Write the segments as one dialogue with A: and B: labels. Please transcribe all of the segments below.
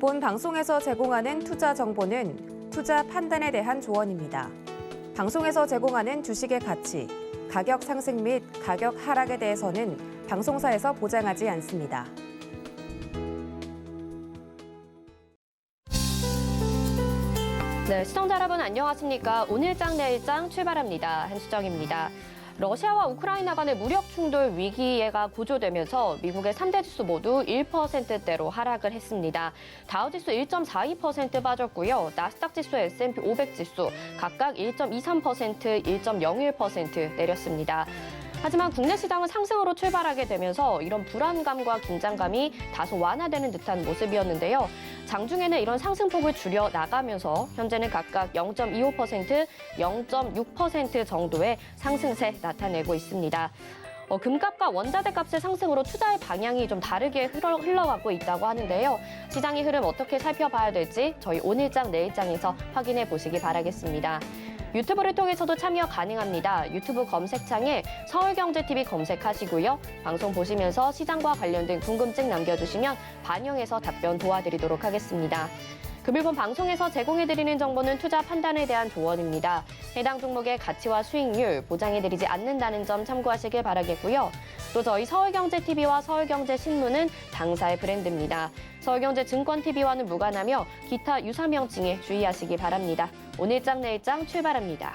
A: 본 방송에서 제공하는 투자 정보는 투자 판단에 대한 조언입니다. 방송에서 제공하는 주식의 가치, 가격 상승 및 가격 하락에 대해서는 방송사에서 보장하지 않습니다.
B: 네, 시청자 여러분 안녕하십니까? 오늘장 내일장 출발합니다. 한수정입니다. 러시아와 우크라이나 간의 무력 충돌 위기가 고조되면서 미국의 3대 지수 모두 1%대로 하락을 했습니다. 다우지수 1.42% 빠졌고요. 나스닥 지수, S&P 500 지수 각각 1.23%, 1.01% 내렸습니다. 하지만 국내 시장은 상승으로 출발하게 되면서 이런 불안감과 긴장감이 다소 완화되는 듯한 모습이었는데요. 장중에는 이런 상승폭을 줄여 나가면서 현재는 각각 0.25%, 0.6% 정도의 상승세 나타내고 있습니다. 금값과 원자재 값의 상승으로 투자의 방향이 좀 다르게 흘러가고 있다고 하는데요. 시장의 흐름 어떻게 살펴봐야 될지 저희 오늘장 내일장에서 확인해 보시기 바라겠습니다. 유튜브를 통해서도 참여 가능합니다. 유튜브 검색창에 서울경제TV 검색하시고요. 방송 보시면서 시장과 관련된 궁금증 남겨주시면 반영해서 답변 도와드리도록 하겠습니다. 금일본 방송에서 제공해드리는 정보는 투자 판단에 대한 조언입니다. 해당 종목의 가치와 수익률 보장해드리지 않는다는 점 참고하시길 바라겠고요. 또 저희 서울경제TV와 서울경제신문은 당사의 브랜드입니다. 서울경제증권TV와는 무관하며 기타 유사 명칭에 주의하시기 바랍니다. 오늘장 내일장 출발합니다.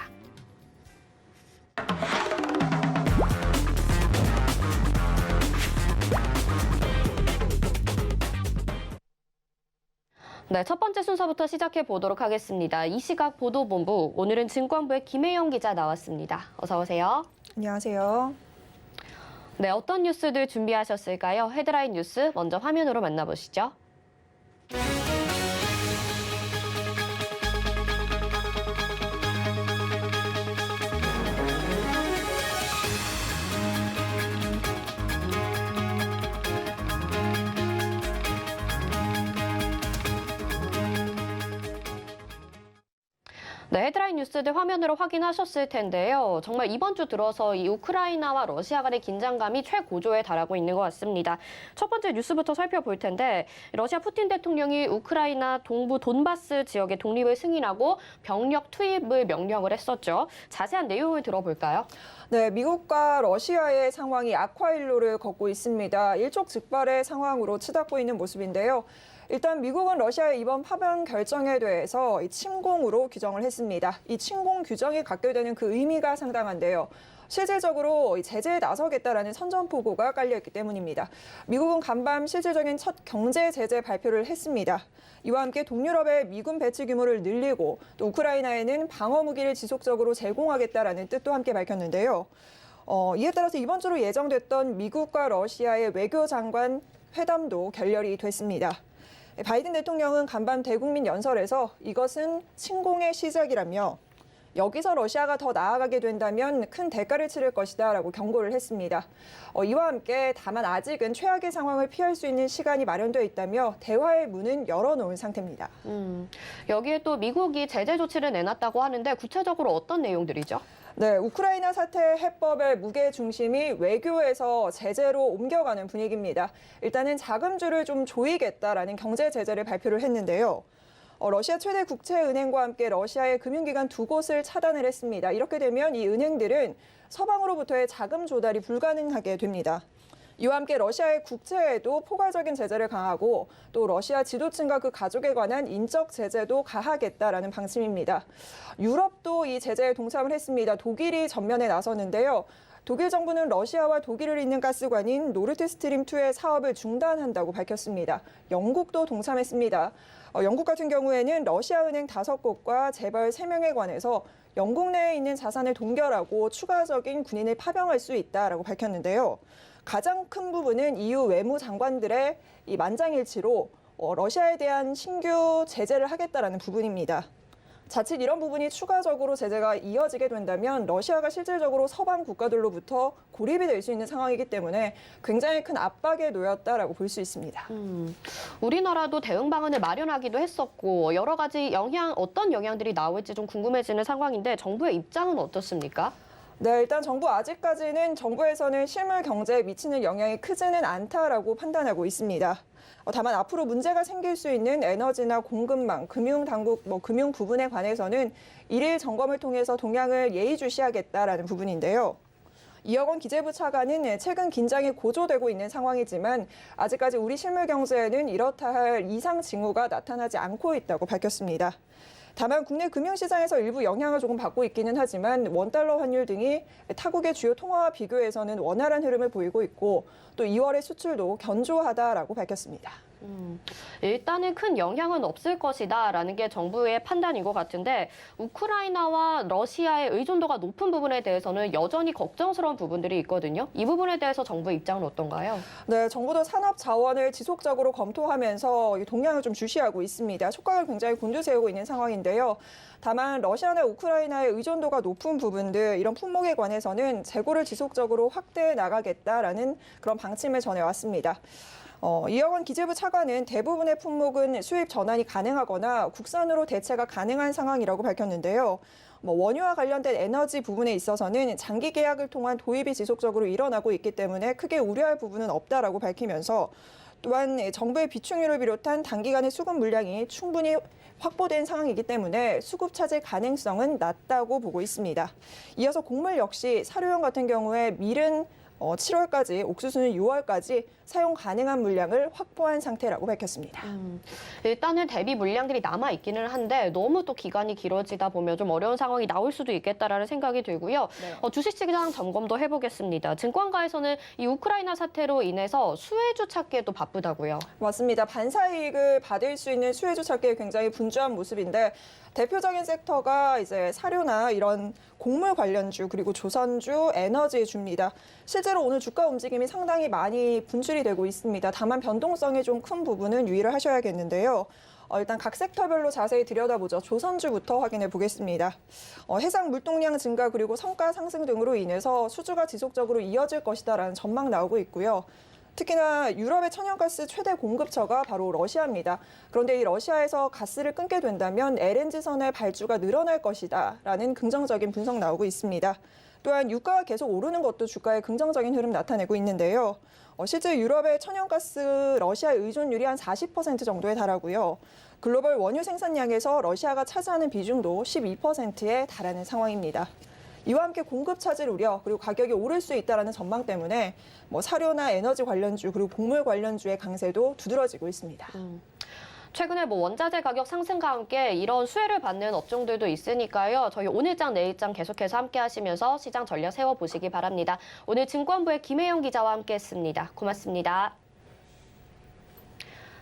B: 네, 첫 번째 순서부터 시작해 보도록 하겠습니다. 이 시각 보도본부, 오늘은 증권부의 김혜영 기자 나왔습니다. 어서 오세요.
C: 안녕하세요.
B: 네, 어떤 뉴스들 준비하셨을까요? 헤드라인 뉴스 먼저 화면으로 만나보시죠. 네, 헤드라인 뉴스들 화면으로 확인하셨을 텐데요. 정말 이번 주 들어서 이 우크라이나와 러시아 간의 긴장감이 최고조에 달하고 있는 것 같습니다. 첫 번째 뉴스부터 살펴볼 텐데, 러시아 푸틴 대통령이 우크라이나 동부 돈바스 지역의 독립을 승인하고 병력 투입을 명령을 했었죠. 자세한 내용을 들어볼까요?
C: 네, 미국과 러시아의 상황이 악화일로를 걷고 있습니다. 일촉즉발의 상황으로 치닫고 있는 모습인데요. 일단 미국은 러시아의 이번 파병 결정에 대해서 침공으로 규정을 했습니다. 이 침공 규정이 갖게 되는 그 의미가 상당한데요. 실질적으로 제재에 나서겠다라는 선전포고가 깔려있기 때문입니다. 미국은 간밤 실질적인 첫 경제 제재 발표를 했습니다. 이와 함께 동유럽의 미군 배치 규모를 늘리고 또 우크라이나에는 방어 무기를 지속적으로 제공하겠다라는 뜻도 함께 밝혔는데요. 이에 따라서 이번 주로 예정됐던 미국과 러시아의 외교장관 회담도 결렬이 됐습니다. 바이든 대통령은 간밤 대국민 연설에서 이것은 침공의 시작이라며 여기서 러시아가 더 나아가게 된다면 큰 대가를 치를 것이다라고 경고를 했습니다. 이와 함께 다만 아직은 최악의 상황을 피할 수 있는 시간이 마련되어 있다며 대화의 문은 열어놓은 상태입니다.
B: 여기에 또 미국이 제재 조치를 내놨다고 하는데 구체적으로 어떤 내용들이죠?
C: 네, 우크라이나 사태 해법의 무게 중심이 외교에서 제재로 옮겨가는 분위기입니다. 일단은 자금줄을 좀 조이겠다라는 경제 제재를 발표를 했는데요. 러시아 최대 국채은행과 함께 러시아의 금융기관 두 곳을 차단을 했습니다. 이렇게 되면 이 은행들은 서방으로부터의 자금 조달이 불가능하게 됩니다. 이와 함께 러시아의 국채에도 포괄적인 제재를 가하고 또 러시아 지도층과 그 가족에 관한 인적 제재도 가하겠다라는 방침입니다. 유럽도 이 제재에 동참을 했습니다. 독일이 전면에 나섰는데요. 독일 정부는 러시아와 독일을 잇는 가스관인 노르드스트림2의 사업을 중단한다고 밝혔습니다. 영국도 동참했습니다. 영국 같은 경우에는 러시아 은행 5곳과 재벌 3명에 관해서 영국 내에 있는 자산을 동결하고 추가적인 군인을 파병할 수 있다라고 밝혔는데요. 가장 큰 부분은 EU 외무장관들의 이 만장일치로 러시아에 대한 신규 제재를 하겠다라는 부분입니다. 자칫 이런 부분이 추가적으로 제재가 이어지게 된다면 러시아가 실질적으로 서방 국가들로부터 고립이 될 수 있는 상황이기 때문에 굉장히 큰 압박에 놓였다라고 볼 수 있습니다.
B: 우리나라도 대응 방안을 마련하기도 했었고 여러 가지 어떤 영향들이 나올지 좀 궁금해지는 상황인데 정부의 입장은 어떻습니까?
C: 네, 일단 정부에서는 실물 경제에 미치는 영향이 크지는 않다라고 판단하고 있습니다. 다만 앞으로 문제가 생길 수 있는 에너지나 공급망, 금융당국, 금융 부분에 관해서는 일일 점검을 통해서 동향을 예의주시하겠다라는 부분인데요. 이혁원 기재부 차관은 최근 긴장이 고조되고 있는 상황이지만 아직까지 우리 실물 경제에는 이렇다 할 이상 징후가 나타나지 않고 있다고 밝혔습니다. 다만 국내 금융시장에서 일부 영향을 조금 받고 있기는 하지만 원달러 환율 등이 타국의 주요 통화와 비교해서는 원활한 흐름을 보이고 있고 또 2월의 수출도 견조하다라고 밝혔습니다.
B: 일단은 큰 영향은 없을 것이다라는 게 정부의 판단인 것 같은데 우크라이나와 러시아의 의존도가 높은 부분에 대해서는 여전히 걱정스러운 부분들이 있거든요. 이 부분에 대해서 정부 입장은 어떤가요?
C: 네, 정부도 산업 자원을 지속적으로 검토하면서 동향을 좀 주시하고 있습니다. 촉각을 굉장히 곤두세우고 있는 상황인데요. 다만 러시아나 우크라이나의 의존도가 높은 부분들 이런 품목에 관해서는 재고를 지속적으로 확대해 나가겠다라는 그런 방침을 전해왔습니다. 이혁원 기재부 차관은 대부분의 품목은 수입 전환이 가능하거나 국산으로 대체가 가능한 상황이라고 밝혔는데요. 원유와 관련된 에너지 부분에 있어서는 장기 계약을 통한 도입이 지속적으로 일어나고 있기 때문에 크게 우려할 부분은 없다라고 밝히면서 또한 정부의 비축유를 비롯한 단기간의 수급 물량이 충분히 확보된 상황이기 때문에 수급 차질 가능성은 낮다고 보고 있습니다. 이어서 곡물 역시 사료용 같은 경우에 밀은 7월까지, 옥수수는 6월까지 사용 가능한 물량을 확보한 상태라고 밝혔습니다.
B: 일단은 대비 물량들이 남아 있기는 한데 너무 또 기간이 길어지다 보면 좀 어려운 상황이 나올 수도 있겠다라는 생각이 들고요.
C: 네.
B: 주식시장 점검도 해보겠습니다. 증권가에서는 이 우크라이나 사태로 인해서 수혜주 찾기에도 바쁘다고요.
C: 맞습니다. 반사이익을 받을 수 있는 수혜주 찾기에 굉장히 분주한 모습인데 대표적인 섹터가 이제 사료나 이런 곡물 관련주 그리고 조선주, 에너지주입니다. 실제로 오늘 주가 움직임이 상당히 많이 분출이 되고 있습니다. 다만 변동성이 좀 큰 부분은 유의를 하셔야겠는데요. 일단 각 섹터별로 자세히 들여다보죠. 조선주부터 확인해 보겠습니다. 해상 물동량 증가 그리고 성가 상승 등으로 인해서 수주가 지속적으로 이어질 것이다라는 전망 나오고 있고요. 특히나 유럽의 천연가스 최대 공급처가 바로 러시아입니다. 그런데 이 러시아에서 가스를 끊게 된다면 LNG선의 발주가 늘어날 것이다라는 긍정적인 분석 나오고 있습니다. 또한 유가가 계속 오르는 것도 주가에 긍정적인 흐름 나타내고 있는데요. 실제 유럽의 천연가스 러시아 의존율이 한 40% 정도에 달하고요. 글로벌 원유 생산량에서 러시아가 차지하는 비중도 12%에 달하는 상황입니다. 이와 함께 공급 차질 우려 그리고 가격이 오를 수 있다는 전망 때문에 사료나 에너지 관련주 그리고 곡물 관련주의 강세도 두드러지고 있습니다.
B: 최근에 원자재 가격 상승과 함께 이런 수혜를 받는 업종들도 있으니까요. 저희 오늘장 내일장 계속해서 함께 하시면서 시장 전략 세워보시기 바랍니다. 오늘 증권부의 김혜영 기자와 함께했습니다. 고맙습니다.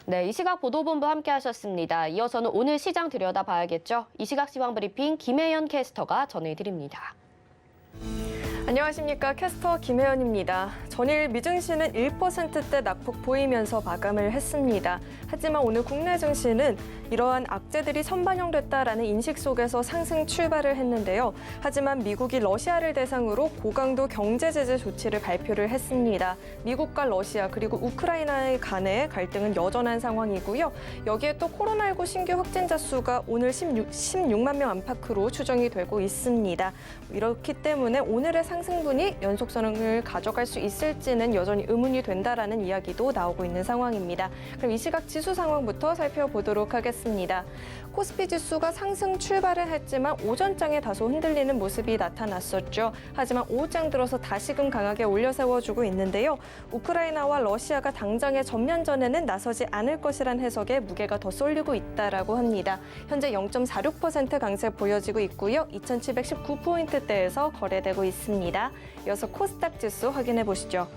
B: 네, 이 시각 보도본부 함께 하셨습니다. 이어서는 오늘 시장 들여다봐야겠죠. 이 시각 시황 브리핑 김혜연 캐스터가 전해드립니다.
D: 안녕하십니까. 캐스터 김혜연입니다. 전일 미증시는 1%대 낙폭 보이면서 마감을 했습니다. 하지만 오늘 국내 증시는 이러한 악재들이 선반영됐다라는 인식 속에서 상승 출발을 했는데요. 하지만 미국이 러시아를 대상으로 고강도 경제 제재 조치를 발표를 했습니다. 미국과 러시아 그리고 우크라이나 간의 갈등은 여전한 상황이고요. 여기에 또 코로나19 신규 확진자 수가 오늘 16만 명 안팎으로 추정이 되고 있습니다. 이렇기 때문에 오늘의 상승분이 연속선을 가져갈 수 있을지는 여전히 의문이 된다라는 이야기도 나오고 있는 상황입니다. 그럼 이 시각 지수 상황부터 살펴보도록 하겠습니다. 코스피 지수가 상승 출발을 했지만 오전장에 다소 흔들리는 모습이 나타났었죠. 하지만 오후장 들어서 다시금 강하게 올려 세워주고 있는데요. 우크라이나와 러시아가 당장의 전면전에는 나서지 않을 것이란 해석에 무게가 더 쏠리고 있다라고 합니다. 현재 0.46% 강세 보여지고 있고요. 2,719포인트대에서 거래되고 있습니다. 이어서 코스닥 지수 확인해 보시죠.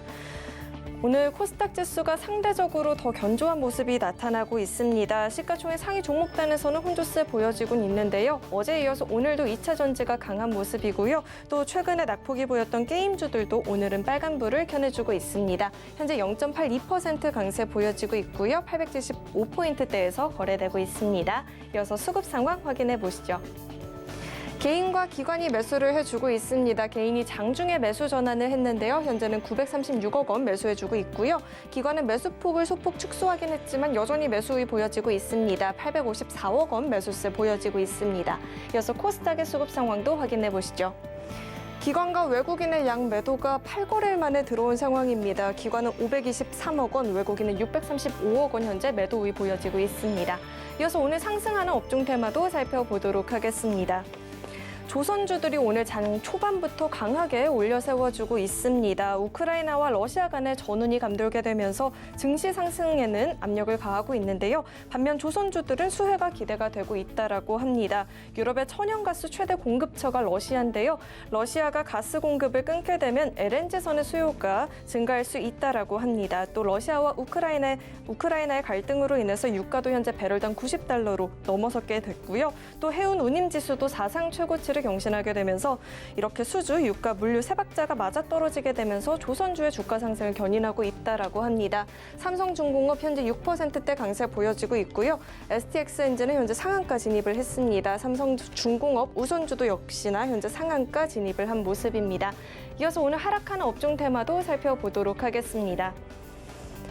D: 오늘 코스닥 지수가 상대적으로 더 견조한 모습이 나타나고 있습니다. 시가총액 상위 종목단에서는 혼조세 보여지고 있는데요. 어제에 이어서 오늘도 2차 전지가 강한 모습이고요. 또 최근에 낙폭이 보였던 게임주들도 오늘은 빨간불을 켜내주고 있습니다. 현재 0.82% 강세 보여지고 있고요. 875포인트대에서 거래되고 있습니다. 이어서 수급 상황 확인해 보시죠. 개인과 기관이 매수를 해주고 있습니다. 개인이 장중에 매수 전환을 했는데요. 현재는 936억 원 매수해주고 있고요. 기관은 매수폭을 소폭 축소하긴 했지만 여전히 매수이 보여지고 있습니다. 854억 원 매수세 보여지고 있습니다. 이어서 코스닥의 수급 상황도 확인해 보시죠. 기관과 외국인의 양 매도가 8거래일 만에 들어온 상황입니다. 기관은 523억 원, 외국인은 635억 원 현재 매도이 보여지고 있습니다. 이어서 오늘 상승하는 업종 테마도 살펴보도록 하겠습니다. 조선주들이 오늘 장 초반부터 강하게 올려 세워주고 있습니다. 우크라이나와 러시아 간의 전운이 감돌게 되면서 증시 상승에는 압력을 가하고 있는데요. 반면 조선주들은 수혜가 기대가 되고 있다라고 합니다. 유럽의 천연가스 최대 공급처가 러시아인데요. 러시아가 가스 공급을 끊게 되면 LNG선의 수요가 증가할 수 있다라고 합니다. 또 러시아와 우크라이나의 갈등으로 인해서 유가도 현재 배럴당 90달러로 넘어서게 됐고요. 또 해운 운임 지수도 사상 최고치를 경신하게 되면서 이렇게 수주, 유가, 물류 세 박자가 맞아떨어지게 되면서 조선주의 주가 상승을 견인하고 있다라고 합니다. 삼성중공업 현재 6%대 강세 보여지고 있고요. STX엔진은 현재 상한가 진입을 했습니다. 삼성중공업 우선주도 역시나 현재 상한가 진입을 한 모습입니다. 이어서 오늘 하락하는 업종 테마도 살펴보도록 하겠습니다.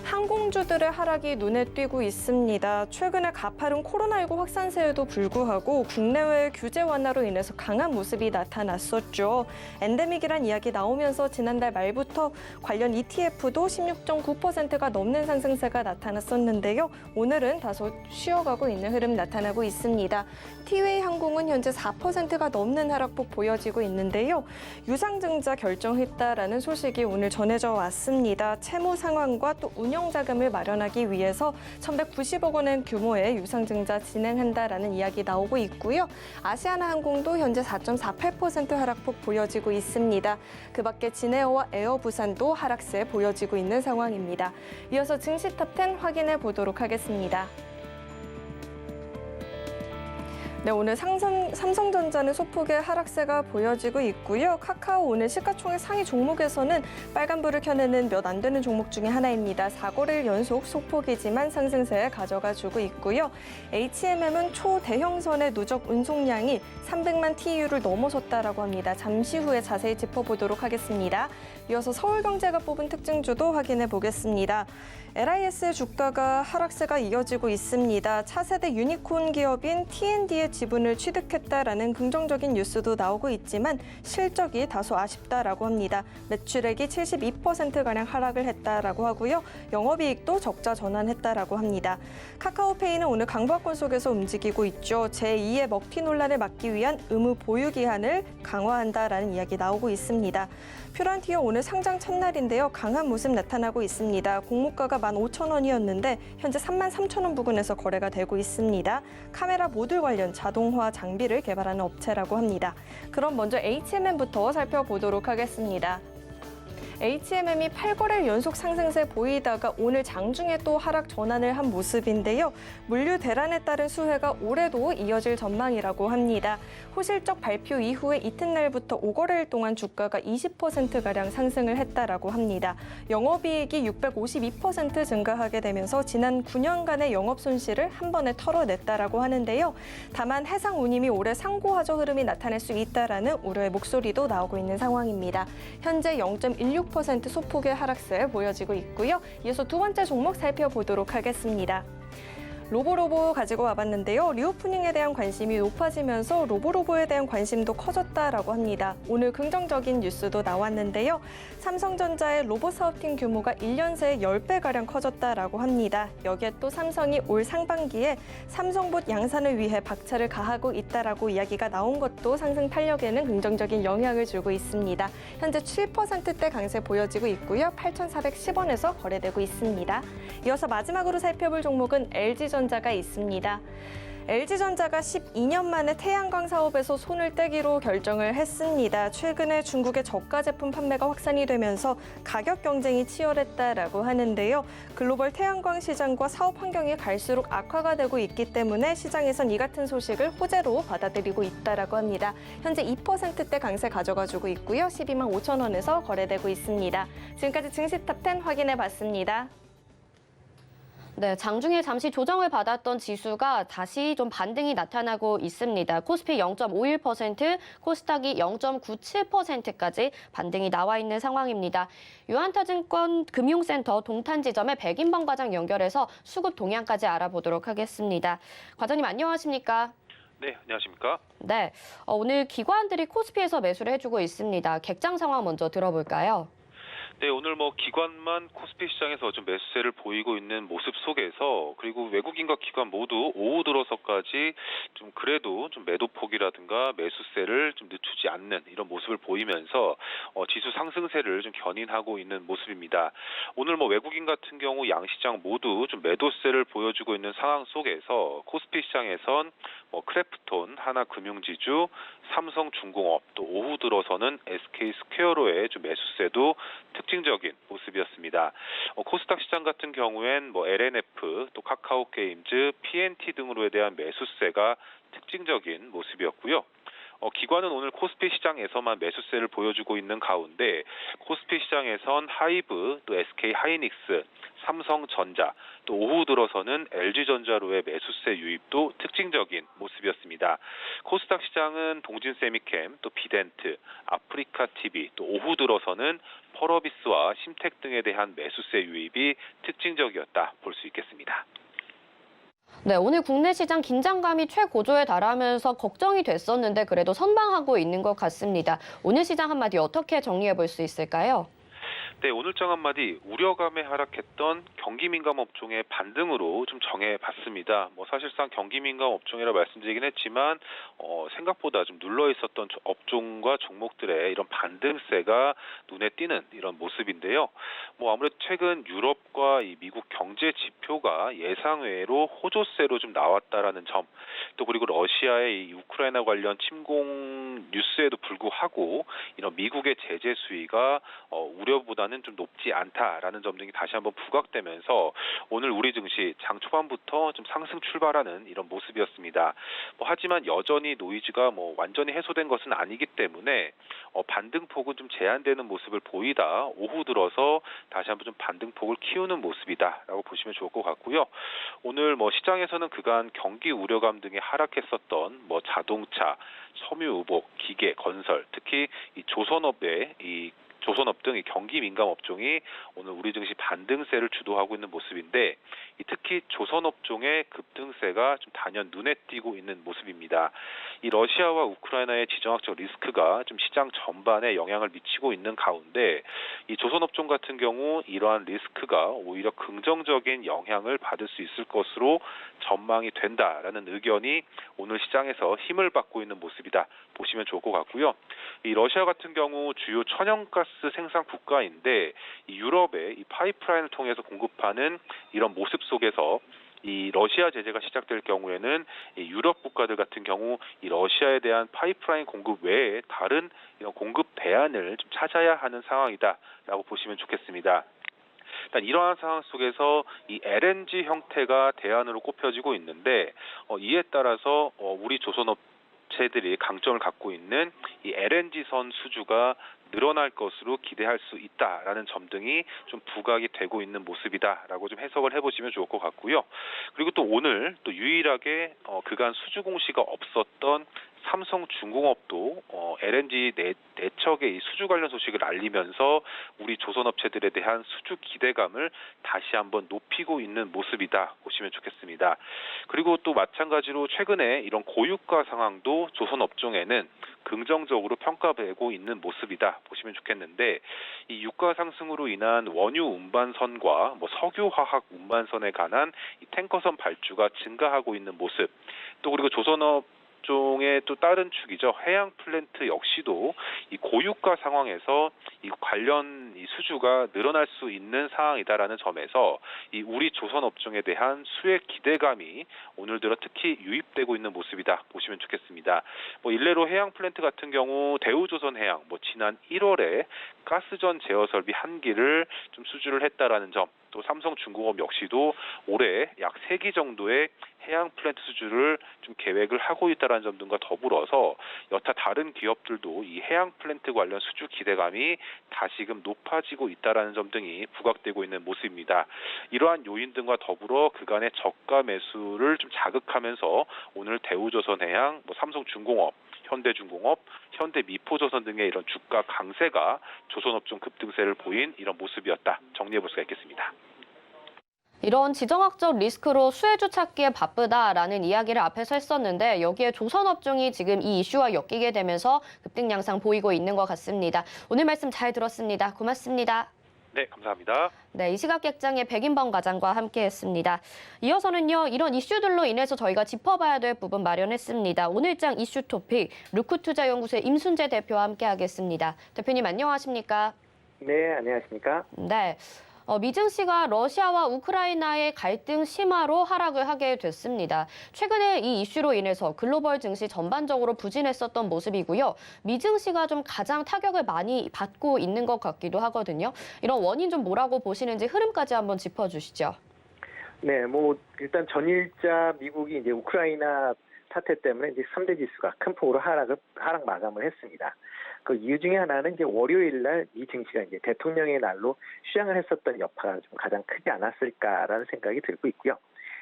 D: 항공주들의 하락이 눈에 띄고 있습니다. 최근에 가파른 코로나19 확산세에도 불구하고 국내외 규제 완화로 인해서 강한 모습이 나타났었죠. 엔데믹이란 이야기 나오면서 지난달 말부터 관련 ETF도 16.9%가 넘는 상승세가 나타났었는데요. 오늘은 다소 쉬어가고 있는 흐름 나타나고 있습니다. 티웨이 항공은 현재 4%가 넘는 하락폭 보여지고 있는데요. 유상증자 결정했다라는 소식이 오늘 전해져 왔습니다. 채무 상환과 또 운영 자금을 마련하기 위해서 1,190억 원의 규모의 유상증자 진행한다라는 이야기 나오고 있고요. 아시아나항공도 현재 4.48% 하락폭 보여지고 있습니다. 그 밖에 진에어와 에어부산도 하락세 보여지고 있는 상황입니다. 이어서 증시 탑10 확인해 보도록 하겠습니다. 네, 오늘 삼성전자는 소폭의 하락세가 보여지고 있고요. 카카오 오늘 시가총액 상위 종목에서는 빨간불을 켜내는 몇 안 되는 종목 중에 하나입니다. 4거래일 연속 소폭이지만 상승세에 가져가주고 있고요. HMM은 초대형선의 누적 운송량이 300만 TEU를 넘어섰다라고 합니다. 잠시 후에 자세히 짚어보도록 하겠습니다. 이어서 서울경제가 뽑은 특징주도 확인해 보겠습니다. LIS의 주가가 하락세가 이어지고 있습니다. 차세대 유니콘 기업인 T&D의 지분을 취득했다라는 긍정적인 뉴스도 나오고 있지만 실적이 다소 아쉽다라고 합니다. 매출액이 72%가량 하락을 했다라고 하고요. 영업이익도 적자 전환했다라고 합니다. 카카오페이는 오늘 강보학권 속에서 움직이고 있죠. 제2의 먹튀 논란을 막기 위한 의무 보유 기한을 강화한다라는 이야기 나오고 있습니다. 퓨란티어 오늘 상장 첫날인데요. 강한 모습 나타나고 있습니다. 공모가가 15,000원이었는데 현재 33,000원 부근에서 거래가 되고 있습니다. 카메라 모듈 관련 자동화 장비를 개발하는 업체라고 합니다. 그럼 먼저 HMM부터 살펴보도록 하겠습니다. HMM이 8거래일 연속 상승세 보이다가 오늘 장중에 또 하락 전환을 한 모습인데요. 물류 대란에 따른 수혜가 올해도 이어질 전망이라고 합니다. 호실적 발표 이후에 이튿날부터 5거래일 동안 주가가 20%가량 상승을 했다라고 합니다. 영업이익이 652% 증가하게 되면서 지난 9년간의 영업 손실을 한 번에 털어냈다라고 하는데요. 다만 해상 운임이 올해 상고하저 흐름이 나타날 수 있다라는 우려의 목소리도 나오고 있는 상황입니다. 현재 0.16% 소폭의 하락세 보여지고 있고요. 이어서 두 번째 종목 살펴보도록 하겠습니다. 로보로보 가지고 와봤는데요. 리오프닝에 대한 관심이 높아지면서 로보로보에 대한 관심도 커졌다라고 합니다. 오늘 긍정적인 뉴스도 나왔는데요. 삼성전자의 로봇 사업팀 규모가 1년 새에 10배가량 커졌다라고 합니다. 여기에 또 삼성이 올 상반기에 삼성봇 양산을 위해 박차를 가하고 있다라고 이야기가 나온 것도 상승 탄력에는 긍정적인 영향을 주고 있습니다. 현재 7%대 강세 보여지고 있고요. 8,410원에서 거래되고 있습니다. 이어서 마지막으로 살펴볼 종목은 LG전자가 있습니다. LG전자가 12년 만에 태양광 사업에서 손을 떼기로 결정을 했습니다. 최근에 중국의 저가 제품 판매가 확산이 되면서 가격 경쟁이 치열했다라고 하는데요. 글로벌 태양광 시장과 사업 환경이 갈수록 악화가 되고 있기 때문에 시장에선 이 같은 소식을 호재로 받아들이고 있다라고 합니다. 현재 2%대 강세 가져가주고 있고요. 12만 5천 원에서 거래되고 있습니다. 지금까지 증시탑10 확인해봤습니다.
B: 네, 장중에 잠시 조정을 받았던 지수가 다시 좀 반등이 나타나고 있습니다. 코스피 0.51%, 코스닥이 0.97%까지 반등이 나와 있는 상황입니다. 유한타증권 금융센터 동탄지점의 백인범 과장 연결해서 수급 동향까지 알아보도록 하겠습니다. 과장님 안녕하십니까?
E: 네, 안녕하십니까?
B: 네, 오늘 기관들이 코스피에서 매수를 해주고 있습니다. 객장 상황 먼저 들어볼까요?
E: 네, 오늘 기관만 코스피 시장에서 좀 매수세를 보이고 있는 모습 속에서 그리고 외국인과 기관 모두 오후 들어서까지 좀 그래도 좀 매도 폭이라든가 매수세를 좀 늦추지 않는 이런 모습을 보이면서 지수 상승세를 좀 견인하고 있는 모습입니다. 오늘 외국인 같은 경우 양시장 모두 좀 매도세를 보여주고 있는 상황 속에서 코스피 시장에선 크래프톤, 하나금융지주, 삼성중공업 또 오후 들어서는 SK스퀘어로의 좀 매수세도 특징적인 모습이었습니다. 코스닥 시장 같은 경우엔 LNF, 또 카카오게임즈, PNT 등으로에 대한 매수세가 특징적인 모습이었고요. 기관은 오늘 코스피 시장에서만 매수세를 보여주고 있는 가운데 코스피 시장에선 하이브, 또 SK하이닉스, 삼성전자, 또 오후 들어서는 LG전자로의 매수세 유입도 특징적인 모습이었습니다. 코스닥 시장은 동진세미캠, 또 비덴트, 아프리카TV, 또 오후 들어서는 펄어비스와 심텍 등에 대한 매수세 유입이 특징적이었다 볼 수 있겠습니다.
B: 네, 오늘 국내 시장 긴장감이 최고조에 달하면서 걱정이 됐었는데 그래도 선방하고 있는 것 같습니다. 오늘 시장 한마디 어떻게 정리해 볼 수 있을까요?
E: 네, 오늘장 한마디 우려감에 하락했던 경기민감 업종의 반등으로 좀 정해봤습니다. 사실상 경기민감 업종이라 말씀드리긴 했지만 생각보다 좀 눌러 있었던 업종과 종목들의 이런 반등세가 눈에 띄는 이런 모습인데요. 아무래도 최근 유럽과 이 미국 경제 지표가 예상외로 호조세로 좀 나왔다라는 점, 또 그리고 러시아의 이 우크라이나 관련 침공 뉴스에도 불구하고 이런 미국의 제재 수위가 우려보다는 좀 높지 않다라는 점 등이 다시 한번 부각되면서 오늘 우리 증시 장 초반부터 좀 상승 출발하는 이런 모습이었습니다. 하지만 여전히 노이즈가 완전히 해소된 것은 아니기 때문에 반등폭은 좀 제한되는 모습을 보이다 오후 들어서 다시 한번 좀 반등폭을 키우는 모습이다라고 보시면 좋을 것 같고요. 오늘 시장에서는 그간 경기 우려감 등에 하락했었던 자동차, 섬유의복, 기계, 건설, 특히 이 조선업 등 이 경기 민감 업종이 오늘 우리 증시 반등세를 주도하고 있는 모습인데 특히 조선 업종의 급등세가 좀 단연 눈에 띄고 있는 모습입니다. 이 러시아와 우크라이나의 지정학적 리스크가 좀 시장 전반에 영향을 미치고 있는 가운데 이 조선 업종 같은 경우 이러한 리스크가 오히려 긍정적인 영향을 받을 수 있을 것으로 전망이 된다라는 의견이 오늘 시장에서 힘을 받고 있는 모습이다 보시면 좋을 것 같고요. 이 러시아 같은 경우 주요 천연가스 생산 국가인데 이 유럽의 이 파이프라인을 통해서 공급하는 이런 모습 속에서 이 러시아 제재가 시작될 경우에는 이 유럽 국가들 같은 경우 이 러시아에 대한 파이프라인 공급 외에 다른 이런 공급 대안을 좀 찾아야 하는 상황이다라고 보시면 좋겠습니다. 일단 이러한 상황 속에서 이 LNG 형태가 대안으로 꼽혀지고 있는데 이에 따라서 우리 조선업체들이 강점을 갖고 있는 이 LNG선 수주가 늘어날 것으로 기대할 수 있다라는 점 등이 좀 부각이 되고 있는 모습이다라고 좀 해석을 해보시면 좋을 것 같고요. 그리고 또 오늘 또 유일하게 그간 수주 공시가 없었던 삼성중공업도 LNG 내척의 이 수주 관련 소식을 알리면서 우리 조선업체들에 대한 수주 기대감을 다시 한번 높이고 있는 모습이다 보시면 좋겠습니다. 그리고 또 마찬가지로 최근에 이런 고유가 상황도 조선업종에는 긍정적으로 평가되고 있는 모습이다 보시면 좋겠는데 이 유가 상승으로 인한 원유 운반선과 석유화학 운반선에 관한 이 탱커선 발주가 증가하고 있는 모습, 또 그리고 조선업 종의 또 다른 축이죠. 해양 플랜트 역시도 이 고유가 상황에서 이 관련 이 수주가 늘어날 수 있는 상황이다라는 점에서 이 우리 조선 업종에 대한 수혜 기대감이 오늘 들어 특히 유입되고 있는 모습이다 보시면 좋겠습니다. 일례로 해양 플랜트 같은 경우 대우조선해양 지난 1월에 가스전 제어 설비 한 기를 좀 수주를 했다라는 점, 또 삼성중공업 역시도 올해 약 3기 정도의 해양 플랜트 수주를 좀 계획을 하고 있다는 점 등과 더불어서 여타 다른 기업들도 이 해양 플랜트 관련 수주 기대감이 다시금 높아지고 있다는 점 등이 부각되고 있는 모습입니다. 이러한 요인 등과 더불어 그간의 저가 매수를 좀 자극하면서 오늘 대우조선해양, 삼성중공업, 현대중공업, 현대미포조선 등의 이런 주가 강세가 조선업종 급등세를 보인 이런 모습이었다. 정리해 볼 수가 있겠습니다.
B: 이런 지정학적 리스크로 수혜주 찾기에 바쁘다라는 이야기를 앞에서 했었는데 여기에 조선업종이 지금 이 이슈와 엮이게 되면서 급등 양상 보이고 있는 것 같습니다. 오늘 말씀 잘 들었습니다. 고맙습니다.
E: 네, 감사합니다.
B: 네, 이 시각 객장의 백인범 과장과 함께했습니다. 이어서는요, 이런 이슈들로 인해서 저희가 짚어봐야 될 부분 마련했습니다. 오늘장 이슈 토픽 루크투자연구소의 임순재 대표와 함께하겠습니다. 대표님 안녕하십니까?
F: 네, 안녕하십니까?
B: 네. 미증시가 러시아와 우크라이나의 갈등 심화로 하락을 하게 됐습니다. 최근에 이 이슈로 인해서 글로벌 증시 전반적으로 부진했었던 모습이고요. 미증시가 좀 가장 타격을 많이 받고 있는 것 같기도 하거든요. 이런 원인 좀 뭐라고 보시는지 흐름까지 한번 짚어주시죠.
F: 네, 일단 전일자 미국이 이제 우크라이나 사태 때문에 이제 3대 지수가 큰 폭으로 하락 마감을 했습니다. 그 이유 중에 하나는 이제 월요일 날 이 증시가 이제 대통령의 날로 휴장을 했었던 여파가 좀 가장 크지 않았을까라는 생각이 들고 있고요.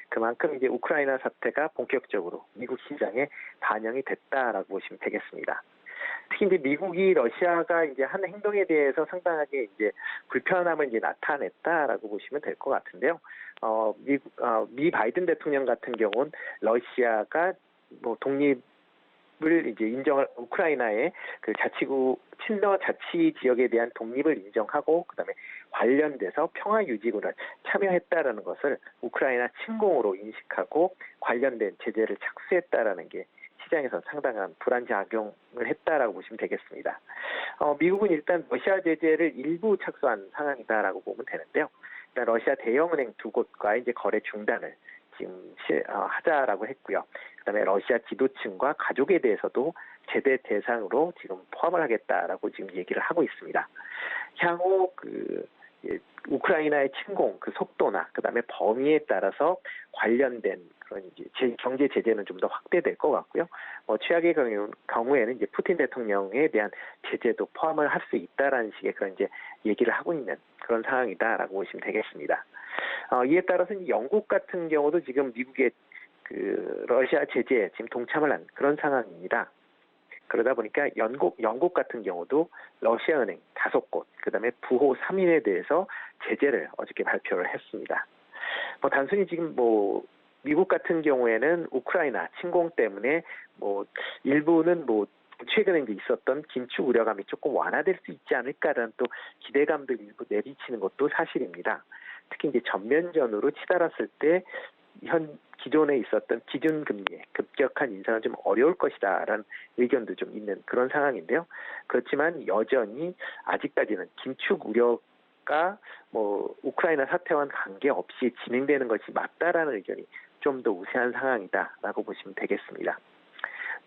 F: 그만큼 이제 우크라이나 사태가 본격적으로 미국 시장에 반영이 됐다라고 보시면 되겠습니다. 특히 이제 미국이 러시아가 이제 한 행동에 대해서 상당하게 이제 불편함을 이제 나타냈다라고 보시면 될 것 같은데요. 미 바이든 대통령 같은 경우는 러시아가 독립을 이제 인정을 우크라이나의 그 친러 자치 지역에 대한 독립을 인정하고 그다음에 관련돼서 평화 유지군을 참여했다라는 것을 우크라이나 침공으로 인식하고 관련된 제재를 착수했다라는 게 시장에서 상당한 불안작용을 했다라고 보시면 되겠습니다. 미국은 일단 러시아 제재를 일부 착수한 상황이다라고 보면 되는데요. 일단 러시아 대형은행 두 곳과 이제 거래 중단을 지금 하자라고 했고요. 그다음에 러시아 지도층과 가족에 대해서도 제재 대상으로 지금 포함을 하겠다라고 지금 얘기를 하고 있습니다. 향후 우크라이나의 침공 그 속도나 그다음에 범위에 따라서 관련된 그런 이제 경제 제재는 좀 더 확대될 것 같고요. 최악의 경우에는 이제 푸틴 대통령에 대한 제재도 포함을 할 수 있다라는 식의 그런 이제 얘기를 하고 있는 그런 상황이다라고 보시면 되겠습니다. 이에 따라서 이제 영국 같은 경우도 지금 미국의 그 러시아 제재에 지금 동참을 한 그런 상황입니다. 그러다 보니까 영국 같은 경우도 러시아 은행 5곳, 그다음에 부호 3인에 대해서 제재를 어저께 발표를 했습니다. 단순히 지금 미국 같은 경우에는 우크라이나 침공 때문에 일부는 최근에 이제 있었던 긴축 우려감이 조금 완화될 수 있지 않을까라는 또 기대감들 일부 내비치는 것도 사실입니다. 특히 이제 전면전으로 치달았을 때 기존에 있었던 기준금리의 급격한 인상은 좀 어려울 것이다라는 의견도 좀 있는 그런 상황인데요. 그렇지만 여전히 아직까지는 긴축 우려가 우크라이나 사태와는 관계없이 진행되는 것이 맞다라는 의견이 좀 더 우세한 상황이다라고 보시면 되겠습니다.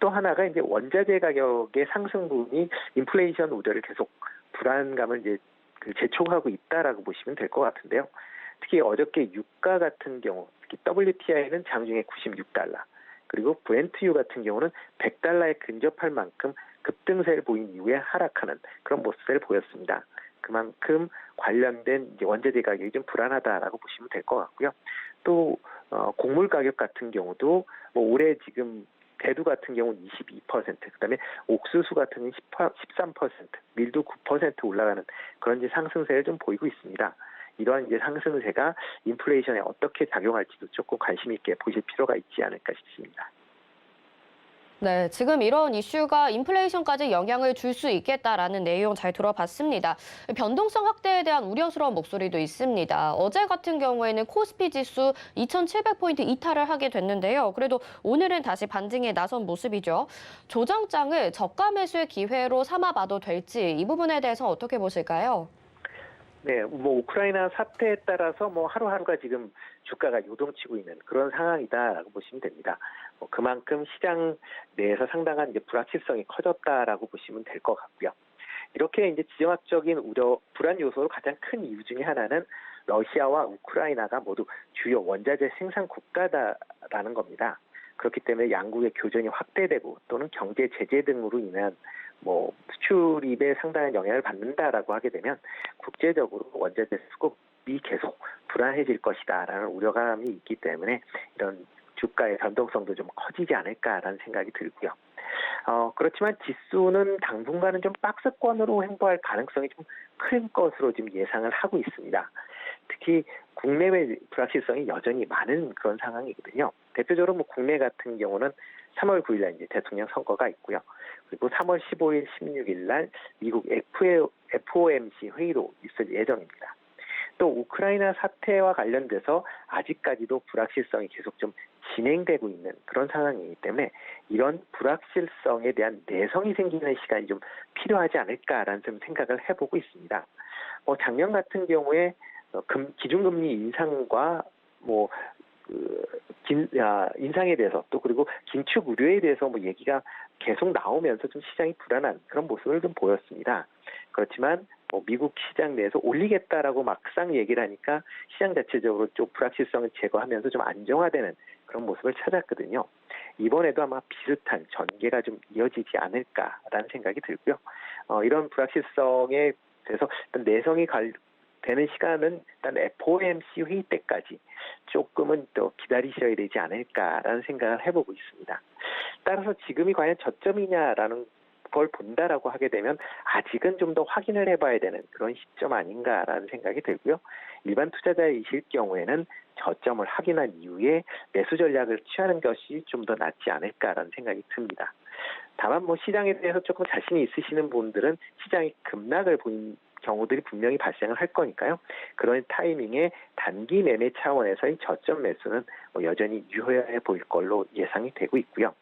F: 또 하나가 이제 원자재 가격의 상승 부분이 인플레이션 우려를 계속 불안감을 이제 재촉하고 있다라고 보시면 될 것 같은데요. 특히 어저께 유가 같은 경우, 특히 WTI는 장중에 $96, 그리고 브렌트유 같은 경우는 $100에 근접할 만큼 급등세를 보인 이후에 하락하는 그런 모습을 보였습니다. 그만큼 관련된 이제 원자재 가격이 좀 불안하다라고 보시면 될 것 같고요. 또 곡물 가격 같은 경우도 올해 지금 대두 같은 경우는 22%, 그다음에 옥수수 같은 경우는 13%, 밀도 9% 올라가는 그런 이제 상승세를 좀 보이고 있습니다. 이러한 이제 상승세가 인플레이션에 어떻게 작용할지도 조금 관심 있게 보실 필요가 있지 않을까 싶습니다.
B: 네, 지금 이런 이슈가 인플레이션까지 영향을 줄 수 있겠다라는 내용 잘 들어봤습니다. 변동성 확대에 대한 우려스러운 목소리도 있습니다. 어제 같은 경우에는 코스피 지수 2,700포인트 이탈을 하게 됐는데요. 그래도 오늘은 다시 반등에 나선 모습이죠. 조정장을 저가 매수의 기회로 삼아봐도 될지 이 부분에 대해서 어떻게 보실까요?
F: 네, 우크라이나 사태에 따라서 하루하루가 지금 주가가 요동치고 있는 그런 상황이다라고 보시면 됩니다. 그만큼 시장 내에서 상당한 이제 불확실성이 커졌다라고 보시면 될 것 같고요. 이렇게 이제 지정학적인 불안 요소로 가장 큰 이유 중에 하나는 러시아와 우크라이나가 모두 주요 원자재 생산 국가다라는 겁니다. 그렇기 때문에 양국의 교전이 확대되고 또는 경제 제재 등으로 인한 수출입에 상당한 영향을 받는다라고 하게 되면 국제적으로 원자재 수급이 계속 불안해질 것이다라는 우려감이 있기 때문에 이런 주가의 변동성도 좀 커지지 않을까라는 생각이 들고요. 그렇지만 지수는 당분간은 좀 박스권으로 횡보할 가능성이 좀 큰 것으로 지금 예상을 하고 있습니다. 특히 특히 국내외 불확실성이 여전히 많은 그런 상황이거든요. 대표적으로 뭐 국내 같은 경우는 3월 9일 날 이제 대통령 선거가 있고요. 그리고 3월 15일, 16일 날 미국 FOMC 회의도 있을 예정입니다. 또 우크라이나 사태와 관련돼서 아직까지도 불확실성이 계속 좀 진행되고 있는 그런 상황이기 때문에 이런 불확실성에 대한 내성이 생기는 시간이 좀 필요하지 않을까라는 좀 생각을 해보고 있습니다. 작년 같은 경우에 기준금리 인상과 인상에 대해서 또 그리고 긴축 우려에 대해서 얘기가 계속 나오면서 좀 시장이 불안한 그런 모습을 좀 보였습니다. 그렇지만 미국 시장 내에서 올리겠다라고 막상 얘기를 하니까 시장 자체적으로 좀 불확실성을 제거하면서 좀 안정화되는 그런 모습을 찾았거든요. 이번에도 아마 비슷한 전개가 좀 이어지지 않을까라는 생각이 들고요. 이런 불확실성에 대해서 내성이 되는 시간은 일단 FOMC 회의 때까지 조금은 또 기다리셔야 되지 않을까라는 생각을 해보고 있습니다. 따라서 지금이 과연 저점이냐라는 걸 본다라고 하게 되면 아직은 좀 더 확인을 해봐야 되는 그런 시점 아닌가라는 생각이 들고요. 일반 투자자이실 경우에는 저점을 확인한 이후에 매수 전략을 취하는 것이 좀 더 낫지 않을까라는 생각이 듭니다. 다만 시장에 대해서 조금 자신이 있으시는 분들은 시장이 급락을 보인 경우들이 분명히 발생을 할 거니까요. 그런 타이밍에 단기 매매 차원에서의 저점 매수는 여전히 유효해 보일 걸로 예상이 되고 있고요.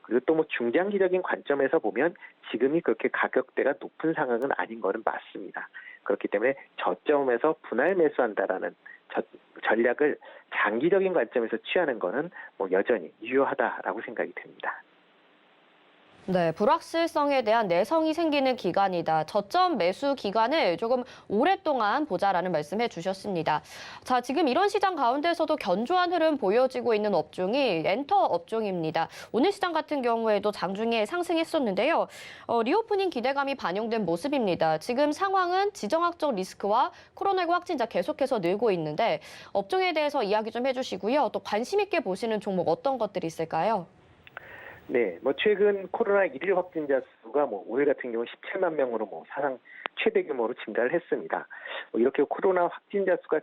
F: 그리고 또 중장기적인 관점에서 보면 지금이 그렇게 가격대가 높은 상황은 아닌 거는 맞습니다. 그렇기 때문에 저점에서 분할 매수한다라는 전략을 장기적인 관점에서 취하는 거는 여전히 유효하다라고 생각이 됩니다.
B: 네, 불확실성에 대한 내성이 생기는 기간이다. 저점 매수 기간을 조금 오랫동안 보자라는 말씀해 주셨습니다. 자, 지금 이런 시장 가운데서도 견조한 흐름 보여지고 있는 업종이 엔터 업종입니다. 오늘 시장 같은 경우에도 장중에 상승했었는데요. 리오프닝 기대감이 반영된 모습입니다. 지금 상황은 지정학적 리스크와 코로나19 확진자 계속해서 늘고 있는데 업종에 대해서 이야기 좀 해주시고요. 또 관심 있게 보시는 종목 어떤 것들이 있을까요?
F: 네, 최근 코로나 1일 확진자 수가 오늘 같은 경우 17만 명으로 사상 최대 규모로 증가를 했습니다. 이렇게 코로나 확진자 수가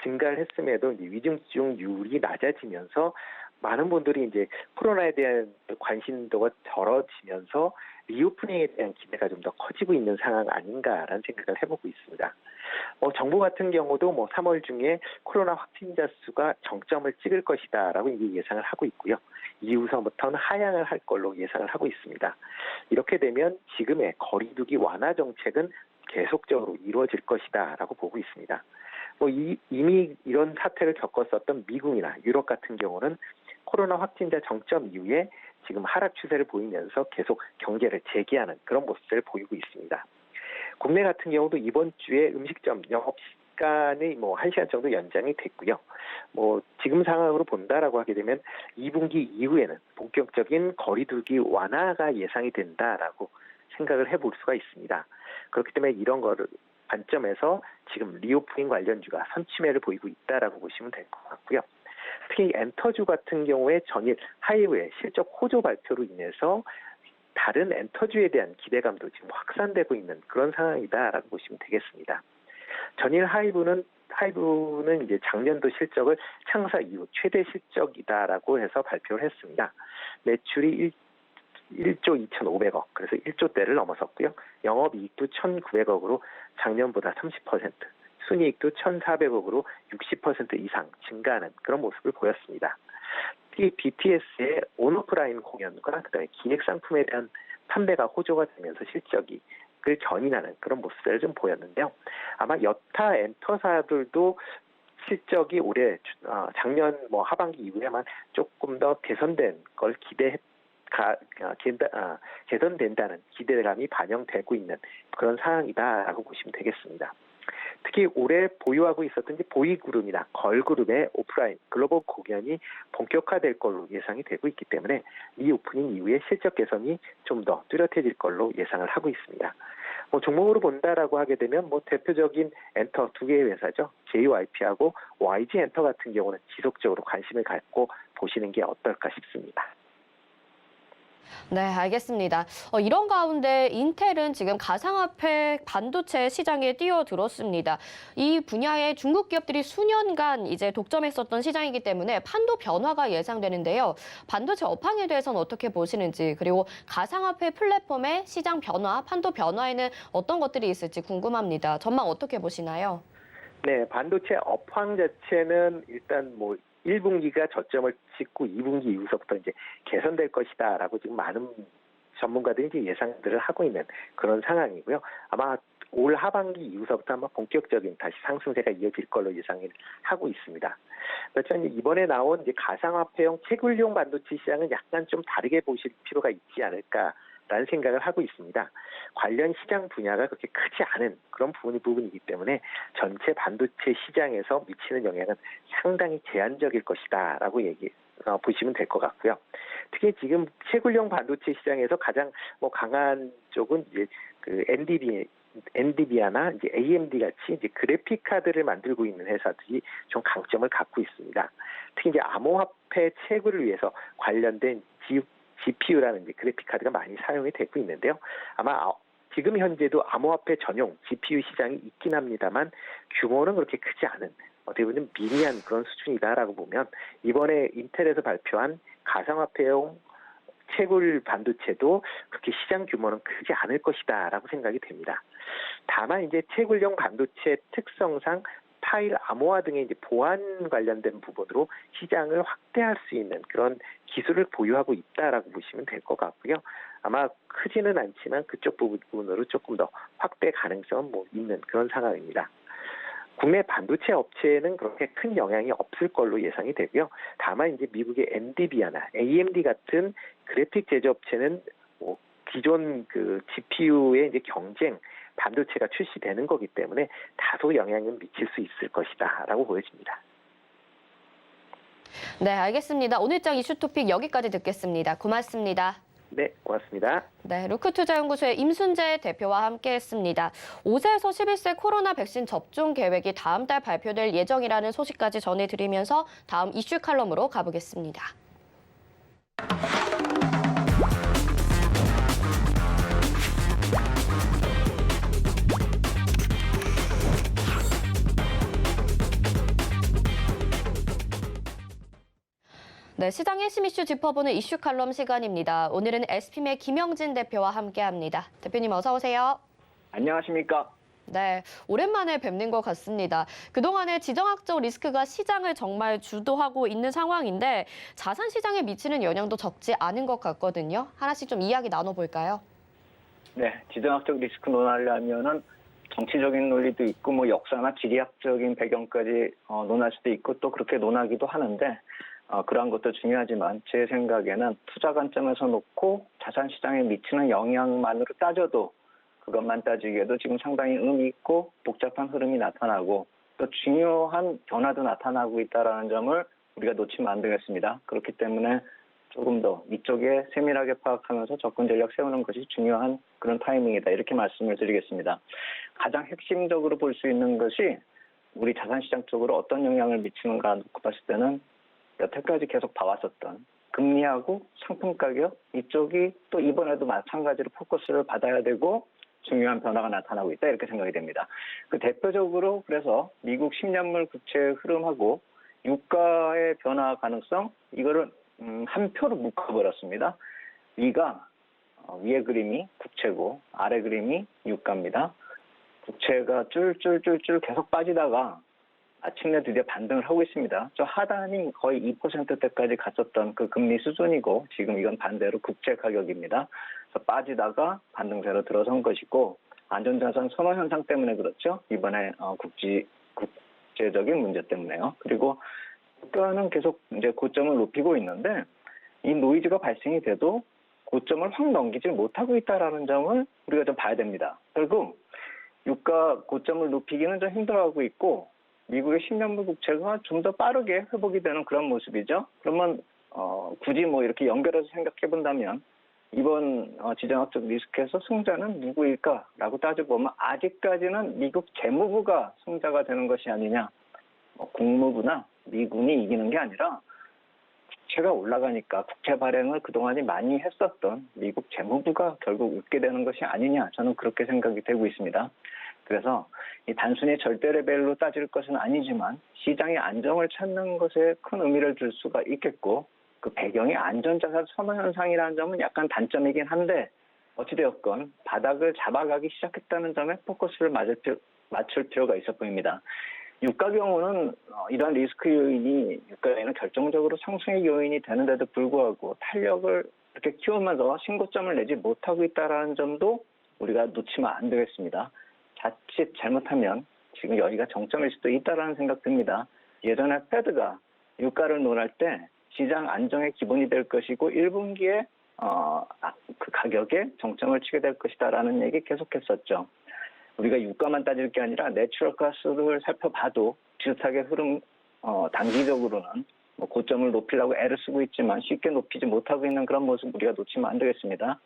F: 증가를 했음에도 위중증률이 낮아지면서 많은 분들이 이제 코로나에 대한 관심도가 덜어지면서 리오프닝에 대한 기대가 좀 더 커지고 있는 상황 아닌가라는 생각을 해보고 있습니다. 정부 같은 경우도 3월 중에 코로나 확진자 수가 정점을 찍을 것이다라고 이제 예상을 하고 있고요. 이후서부터는 하향을 할 걸로 예상을 하고 있습니다. 이렇게 되면 지금의 거리두기 완화 정책은 계속적으로 이루어질 것이다라고 보고 있습니다. 이미 이런 사태를 겪었었던 미국이나 유럽 같은 경우는 코로나 확진자 정점 이후에 지금 하락 추세를 보이면서 계속 경제를 재개하는 그런 모습을 보이고 있습니다. 국내 같은 경우도 이번 주에 음식점 영업시간이 1시간 정도 연장이 됐고요. 지금 상황으로 본다라고 하게 되면 2분기 이후에는 본격적인 거리두기 완화가 예상이 된다라고 생각을 해볼 수가 있습니다. 그렇기 때문에 이런 거를 관점에서 지금 리오프닝 관련주가 선취매를 보이고 있다라고 보시면 될 것 같고요. 특히 엔터주 같은 경우에 전일 하이브의 실적 호조 발표로 인해서 다른 엔터주에 대한 기대감도 지금 확산되고 있는 그런 상황이다라고 보시면 되겠습니다. 전일 하이브는 이제 작년도 실적을 창사 이후 최대 실적이다라고 해서 발표를 했습니다. 매출이 1조 2,500억, 그래서 1조대를 넘어섰고요. 영업이익도 1,900억으로 작년보다 30%, 순이익도 1,400억으로 60% 이상 증가하는 그런 모습을 보였습니다. 특히 BTS의 온오프라인 공연과 그다음에 기획 상품에 대한 판매가 호조가 되면서 실적을 견인하는 그런 모습을 좀 보였는데요. 아마 여타 엔터사들도 실적이 올해 작년 하반기 이후에만 조금 더 개선된 걸 개선된다는 기대감이 반영되고 있는 그런 상황이다라고 보시면 되겠습니다. 특히 올해 보유하고 있었던 보이그룹이나 걸그룹의 오프라인 글로벌 공연이 본격화될 걸로 예상이 되고 있기 때문에 이 오프닝 이후에 실적 개선이 좀 더 뚜렷해질 걸로 예상을 하고 있습니다. 종목으로 본다라고 하게 되면 대표적인 엔터 두 개의 회사죠. JYP하고 YG 엔터 같은 경우는 지속적으로 관심을 갖고 보시는 게 어떨까 싶습니다.
B: 네, 알겠습니다. 이런 가운데 인텔은 지금 가상화폐 반도체 시장에 뛰어들었습니다. 이 분야에 중국 기업들이 수년간 이제 독점했었던 시장이기 때문에 판도 변화가 예상되는데요. 반도체 업황에 대해서는 어떻게 보시는지, 그리고 가상화폐 플랫폼의 시장 변화, 판도 변화에는 어떤 것들이 있을지 궁금합니다. 전망 어떻게 보시나요?
F: 네, 반도체 업황 자체는 일단 뭐 1분기가 저점을 찍고 2분기 이후서부터 이제 개선될 것이다라고 지금 많은 전문가들이 이제 예상들을 하고 있는 그런 상황이고요. 아마 올 하반기 이후서부터 아마 본격적인 다시 상승세가 이어질 걸로 예상을 하고 있습니다. 그렇지만 이번에 나온 이제 가상화폐용 채굴용 반도체 시장은 약간 좀 다르게 보실 필요가 있지 않을까라는 생각을 하고 있습니다. 관련 시장 분야가 그렇게 크지 않은 그런 부분이기 때문에 전체 반도체 시장에서 미치는 영향은 상당히 제한적일 것이다라고 보시면 될 것 같고요. 특히 지금 채굴용 반도체 시장에서 가장 강한 쪽은 이제 그 엔비디아나 이제 AMD 같이 이제 그래픽 카드를 만들고 있는 회사들이 좀 강점을 갖고 있습니다. 특히 이제 암호화폐 채굴을 위해서 관련된 GPU라는 이제 그래픽 카드가 많이 사용이 되고 있는데요. 아마 지금 현재도 암호화폐 전용 GPU 시장이 있긴 합니다만 규모는 그렇게 크지 않은 어떻게 보면 미미한 그런 수준이다라고 보면 이번에 인텔에서 발표한 가상화폐용 채굴 반도체도 그렇게 시장 규모는 크지 않을 것이다라고 생각이 됩니다. 다만 이제 채굴용 반도체 특성상 파일 암호화 등의 이제 보안 관련된 부분으로 시장을 확대할 수 있는 그런 기술을 보유하고 있다라고 보시면 될 것 같고요. 아마 크지는 않지만 그쪽 부분으로 조금 더 확대 가능성은 있는 그런 상황입니다. 국내 반도체 업체에는 그렇게 큰 영향이 없을 걸로 예상이 되고요. 다만 이제 미국의 엔비디아나 AMD 같은 그래픽 제조업체는 기존 그 GPU의 이제 경쟁 반도체가 출시되는 거기 때문에 다소 영향은 미칠 수 있을 것이다라고 보여집니다.
B: 네, 알겠습니다. 오늘장 이슈 토픽 여기까지 듣겠습니다. 고맙습니다.
F: 네, 고맙습니다.
B: 네, 루크투자연구소의 임순재 대표와 함께했습니다. 5세에서 11세 코로나 백신 접종 계획이 다음 달 발표될 예정이라는 소식까지 전해드리면서 다음 이슈 칼럼으로 가보겠습니다. 네, 시장 핵심 이슈 짚어보는 이슈 칼럼 시간입니다. 오늘은 SPM의 김영진 대표와 함께합니다. 대표님 어서 오세요.
G: 안녕하십니까?
B: 네, 오랜만에 뵙는 것 같습니다. 그동안의 지정학적 리스크가 시장을 정말 주도하고 있는 상황인데 자산 시장에 미치는 영향도 적지 않은 것 같거든요. 하나씩 좀 이야기 나눠볼까요?
G: 네, 지정학적 리스크 논하려면은 정치적인 논리도 있고 역사나 지리학적인 배경까지 논할 수도 있고 또 그렇게 논하기도 하는데 그러한 것도 중요하지만 제 생각에는 투자 관점에서 놓고 자산 시장에 미치는 영향만으로 따져도 그것만 따지기에도 지금 상당히 의미 있고 복잡한 흐름이 나타나고 또 중요한 변화도 나타나고 있다는 점을 우리가 놓치면 안 되겠습니다. 그렇기 때문에 조금 더 이쪽에 세밀하게 파악하면서 접근 전략 세우는 것이 중요한 그런 타이밍이다. 이렇게 말씀을 드리겠습니다. 가장 핵심적으로 볼 수 있는 것이 우리 자산시장 쪽으로 어떤 영향을 미치는가 놓고 봤을 때는 여태까지 계속 봐왔었던 금리하고 상품 가격 이쪽이 또 이번에도 마찬가지로 포커스를 받아야 되고 중요한 변화가 나타나고 있다 이렇게 생각이 됩니다. 그 대표적으로 그래서 미국 10년물 국채 흐름하고 유가의 변화 가능성 이거를 한 표로 묶어버렸습니다. 위에 그림이 국채고 아래 그림이 유가입니다. 국채가 쫄쫄쫄쫄 계속 빠지다가 아침에 드디어 반등을 하고 있습니다. 저 하단이 거의 2%대까지 갔었던 그 금리 수준이고 지금 이건 반대로 국채 가격입니다. 그래서 빠지다가 반등세로 들어선 것이고 안전자산 선호 현상 때문에 그렇죠. 이번에 국제적인 문제 때문에요. 그리고 유가는 계속 이제 고점을 높이고 있는데 이 노이즈가 발생이 돼도 고점을 확 넘기지 못하고 있다는 점을 우리가 좀 봐야 됩니다. 결국 유가 고점을 높이기는 좀 힘들어하고 있고 미국의 10년물 국채가 좀 더 빠르게 회복이 되는 그런 모습이죠. 그러면 굳이 이렇게 연결해서 생각해 본다면 이번 지정학적 리스크에서 승자는 누구일까라고 따져보면 아직까지는 미국 재무부가 승자가 되는 것이 아니냐. 국무부나 미군이 이기는 게 아니라 주가가 올라가니까 국채 발행을 그동안에 많이 했었던 미국 재무부가 결국 웃게 되는 것이 아니냐, 저는 그렇게 생각이 되고 있습니다. 그래서 이 단순히 절대 레벨로 따질 것은 아니지만 시장의 안정을 찾는 것에 큰 의미를 둘 수가 있겠고, 그 배경이 안전자산 선호 현상이라는 점은 약간 단점이긴 한데, 어찌되었건 바닥을 잡아가기 시작했다는 점에 포커스를 맞출 필요가 있어 보입니다. 유가 경우는 이러한 리스크 요인이 유가에는 결정적으로 상승의 요인이 되는데도 불구하고 탄력을 이렇게 키우면서 신고점을 내지 못하고 있다는 점도 우리가 놓치면 안 되겠습니다. 자칫 잘못하면 지금 여기가 정점일 수도 있다는 생각 듭니다. 예전에 패드가 유가를 논할 때 시장 안정의 기본이 될 것이고 1분기에 그 가격에 정점을 치게 될 것이다라는 얘기 계속했었죠. 우리가 유가만 따질 게 아니라 내추럴 가스를 살펴봐도 비슷하게 흐름, 단기적으로는 뭐 고점을 높이려고 애를 쓰고 있지만 쉽게 높이지 못하고 있는 그런 모습 우리가 놓치면 안 되겠습니다.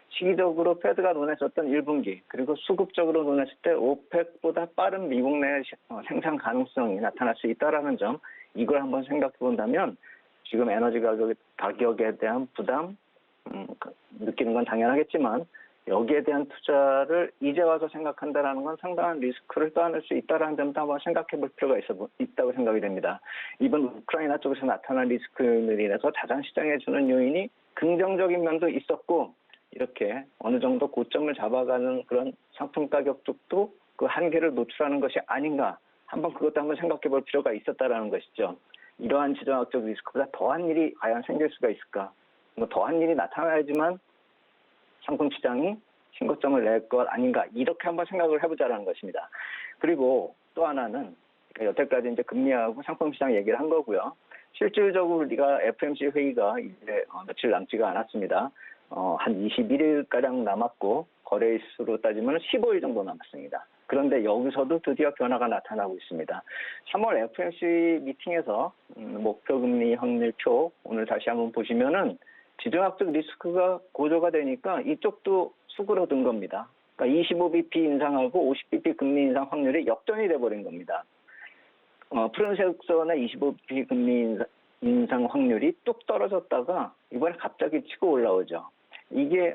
G: 시기적으로 패드가 논했었던 1분기, 그리고 수급적으로 논했을 때 오펙보다 빠른 미국 내 생산 가능성이 나타날 수 있다는 점, 이걸 한번 생각해 본다면 지금 에너지 가격에 대한 부담 느끼는 건 당연하겠지만 여기에 대한 투자를 이제 와서 생각한다는 건 상당한 리스크를 떠안을 수 있다는 점도 한번 생각해 볼 필요가 있다고 생각이 됩니다. 이번 우크라이나 쪽에서 나타난 리스크를 인해서 자산시장에 주는 요인이 긍정적인 면도 있었고, 이렇게 어느 정도 고점을 잡아가는 그런 상품 가격 쪽도 그 한계를 노출하는 것이 아닌가, 한번 그것도 한번 생각해 볼 필요가 있었다라는 것이죠. 이러한 지정학적 리스크보다 더한 일이 과연 생길 수가 있을까? 뭐 더한 일이 나타나야지만 상품 시장이 신고점을 낼 것 아닌가, 이렇게 한번 생각을 해보자라는 것입니다. 그리고 또 하나는 여태까지 이제 금리하고 상품 시장 얘기를 한 거고요. 실질적으로 우리가 FOMC 회의가 이제 며칠 남지가 않았습니다. 한 21일가량 남았고 거래일수로 따지면 15일 정도 남았습니다. 그런데 여기서도 드디어 변화가 나타나고 있습니다. 3월 FOMC 미팅에서 목표금리 확률표 오늘 다시 한번 보시면은 지정학적 리스크가 고조가 되니까 이쪽도 수그러든 겁니다. 그러니까 25bp 인상하고 50bp 금리 인상 확률이 역전이 돼버린 겁니다. 프랑스선의 25bp 금리 인상 확률이 뚝 떨어졌다가 이번에 갑자기 치고 올라오죠. 이게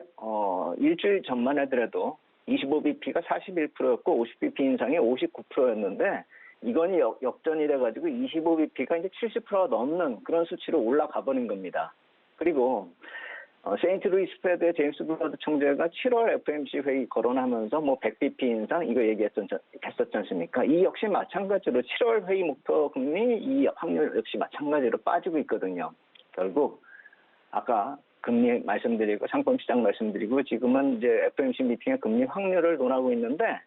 G: 일주일 전만 하더라도 25bp가 41%였고 50bp 인상이 59%였는데 이건이 역전이 돼가지고 25bp가 이제 70%가 넘는 그런 수치로 올라가 버린 겁니다. 그리고 세인트루이스 페드의 제임스 블러드 총재가 7월 FOMC 회의 거론하면서 뭐 100bp 인상 이거 했었지 않습니까? 이 역시 마찬가지로 7월 회의 목표 금리 이 확률 역시 마찬가지로 빠지고 있거든요. 결국 아까 금리 말씀드리고 상품 시장 말씀드리고 지금은 이제 FOMC 미팅의 금리 확률을 논하고 있는데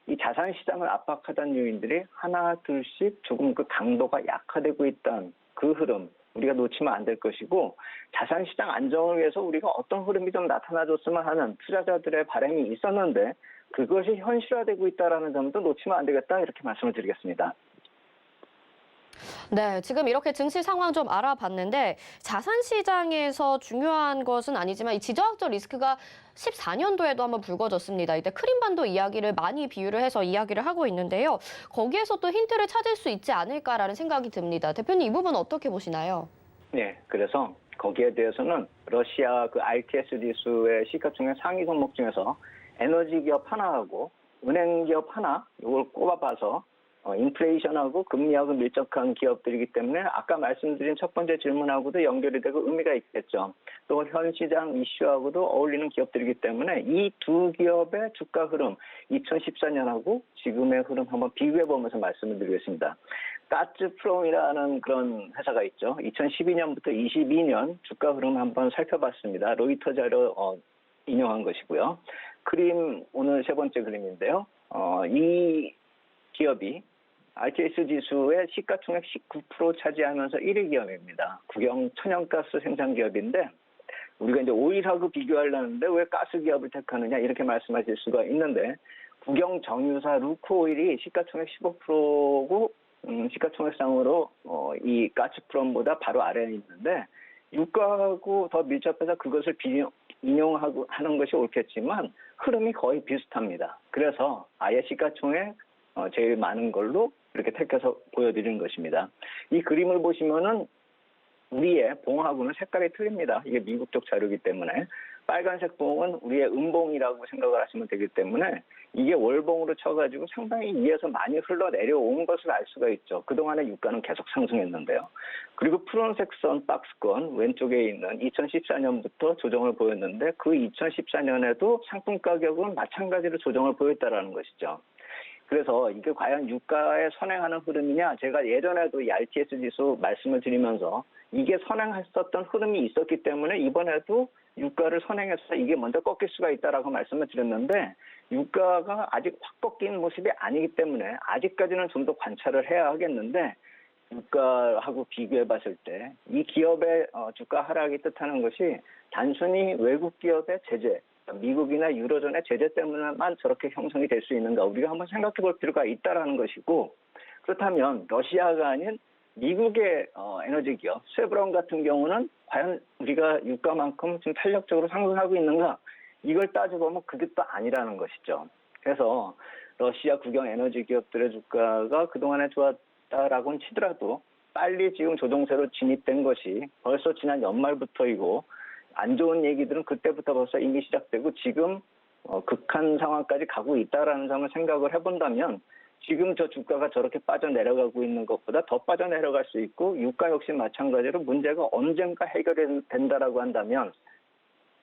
G: 이 자산 시장을 압박하던 요인들이 하나 둘씩 조금 그 강도가 약화되고 있다는 그 흐름 우리가 놓치면 안 될 것이고, 자산시장 안정을 위해서 우리가 어떤 흐름이 좀 나타나줬으면 하는 투자자들의 바람이 있었는데 그것이 현실화되고 있다는 점도 놓치면 안 되겠다, 이렇게 말씀을 드리겠습니다.
B: 네, 지금 이렇게 증시 상황 좀 알아봤는데 자산 시장에서 중요한 것은 아니지만 이 지정학적 리스크가 14년도에도 한번 불거졌습니다. 이때 크림반도 이야기를 많이 비유를 해서 이야기를 하고 있는데요. 거기에서 또 힌트를 찾을 수 있지 않을까라는 생각이 듭니다. 대표님, 이 부분 어떻게 보시나요?
G: 네, 그래서 거기에 대해서는 러시아 그 RTS 지수의 시가총액 상위 종목 중에서 에너지 기업 하나하고 은행 기업 하나 이걸 꼽아봐서 인플레이션하고 금리하고 밀접한 기업들이기 때문에 아까 말씀드린 첫 번째 질문하고도 연결이 되고 의미가 있겠죠. 또 현 시장 이슈하고도 어울리는 기업들이기 때문에 이 두 기업의 주가 흐름 2014년하고 지금의 흐름 한번 비교해보면서 말씀을 드리겠습니다. 가츠프롬이라는 그런 회사가 있죠. 2012년부터 22년 주가 흐름 한번 살펴봤습니다. 로이터 자료 인용한 것이고요. 그림 오늘 세 번째 그림인데요. 이 기업이 RTS 지수의 시가총액 19% 차지하면서 1위 기업입니다. 국영 천연가스 생산 기업인데 우리가 이제 오일하고 비교하려는데 왜 가스 기업을 택하느냐 이렇게 말씀하실 수가 있는데 국영 정유사 루크오일이 시가총액 15%고 시가총액상으로 이 가스프롬보다 바로 아래에 있는데 유가하고 더 밀접해서 그것을 인용하고 하는 것이 옳겠지만 흐름이 거의 비슷합니다. 그래서 아예 시가총액 제일 많은 걸로 이렇게 택해서 보여드리는 것입니다. 이 그림을 보시면은 우리의 봉하고는 색깔이 틀립니다. 이게 미국 쪽 자료이기 때문에. 빨간색 봉은 우리의 음봉이라고 생각을 하시면 되기 때문에 이게 월봉으로 쳐가지고 상당히 위에서 많이 흘러내려온 것을 알 수가 있죠. 그동안에 유가는 계속 상승했는데요. 그리고 푸른색 선 박스권 왼쪽에 있는 2014년부터 조정을 보였는데 그 2014년에도 상품 가격은 마찬가지로 조정을 보였다라는 것이죠. 그래서 이게 과연 유가에 선행하는 흐름이냐? 제가 예전에도 이 RTS 지수 말씀을 드리면서 이게 선행했었던 흐름이 있었기 때문에 이번에도 유가를 선행해서 이게 먼저 꺾일 수가 있다라고 말씀을 드렸는데 유가가 아직 확 꺾인 모습이 아니기 때문에 아직까지는 좀 더 관찰을 해야 하겠는데 유가하고 비교해 봤을 때 이 기업의 주가 하락이 뜻하는 것이 단순히 외국 기업의 제재, 미국이나 유로존의 제재 때문에만 저렇게 형성이 될 수 있는가 우리가 한번 생각해 볼 필요가 있다라는 것이고 그렇다면 러시아가 아닌 미국의 에너지 기업 쉐브론 같은 경우는 과연 우리가 유가만큼 지금 탄력적으로 상승하고 있는가 이걸 따져보면 그게 또 아니라는 것이죠. 그래서 러시아 국영 에너지 기업들의 주가가 그동안에 좋았다라고는 치더라도 빨리 지금 조정세로 진입된 것이 벌써 지난 연말부터이고 안 좋은 얘기들은 그때부터 벌써 이미 시작되고 지금 극한 상황까지 가고 있다라는 점을 생각을 해본다면 지금 저 주가가 저렇게 빠져내려가고 있는 것보다 더 빠져내려갈 수 있고 유가 역시 마찬가지로 문제가 언젠가 해결이 된다라고 한다면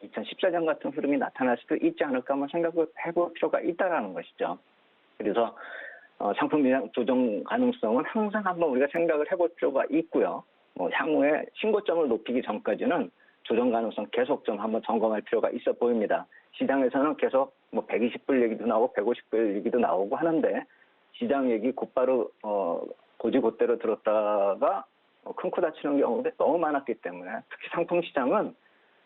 G: 2014년 같은 흐름이 나타날 수도 있지 않을까 한번 생각을 해볼 필요가 있다라는 것이죠. 그래서 상품 미장 조정 가능성은 항상 한번 우리가 생각을 해볼 필요가 있고요. 향후에 신고점을 높이기 전까지는 조정 가능성 계속 좀 한번 점검할 필요가 있어 보입니다. 시장에서는 계속 120불 얘기도 나오고 150불 얘기도 나오고 하는데 시장 얘기 곧바로 고지곧대로 들었다가 큰 코 다치는 경우가 너무 많았기 때문에 특히 상품 시장은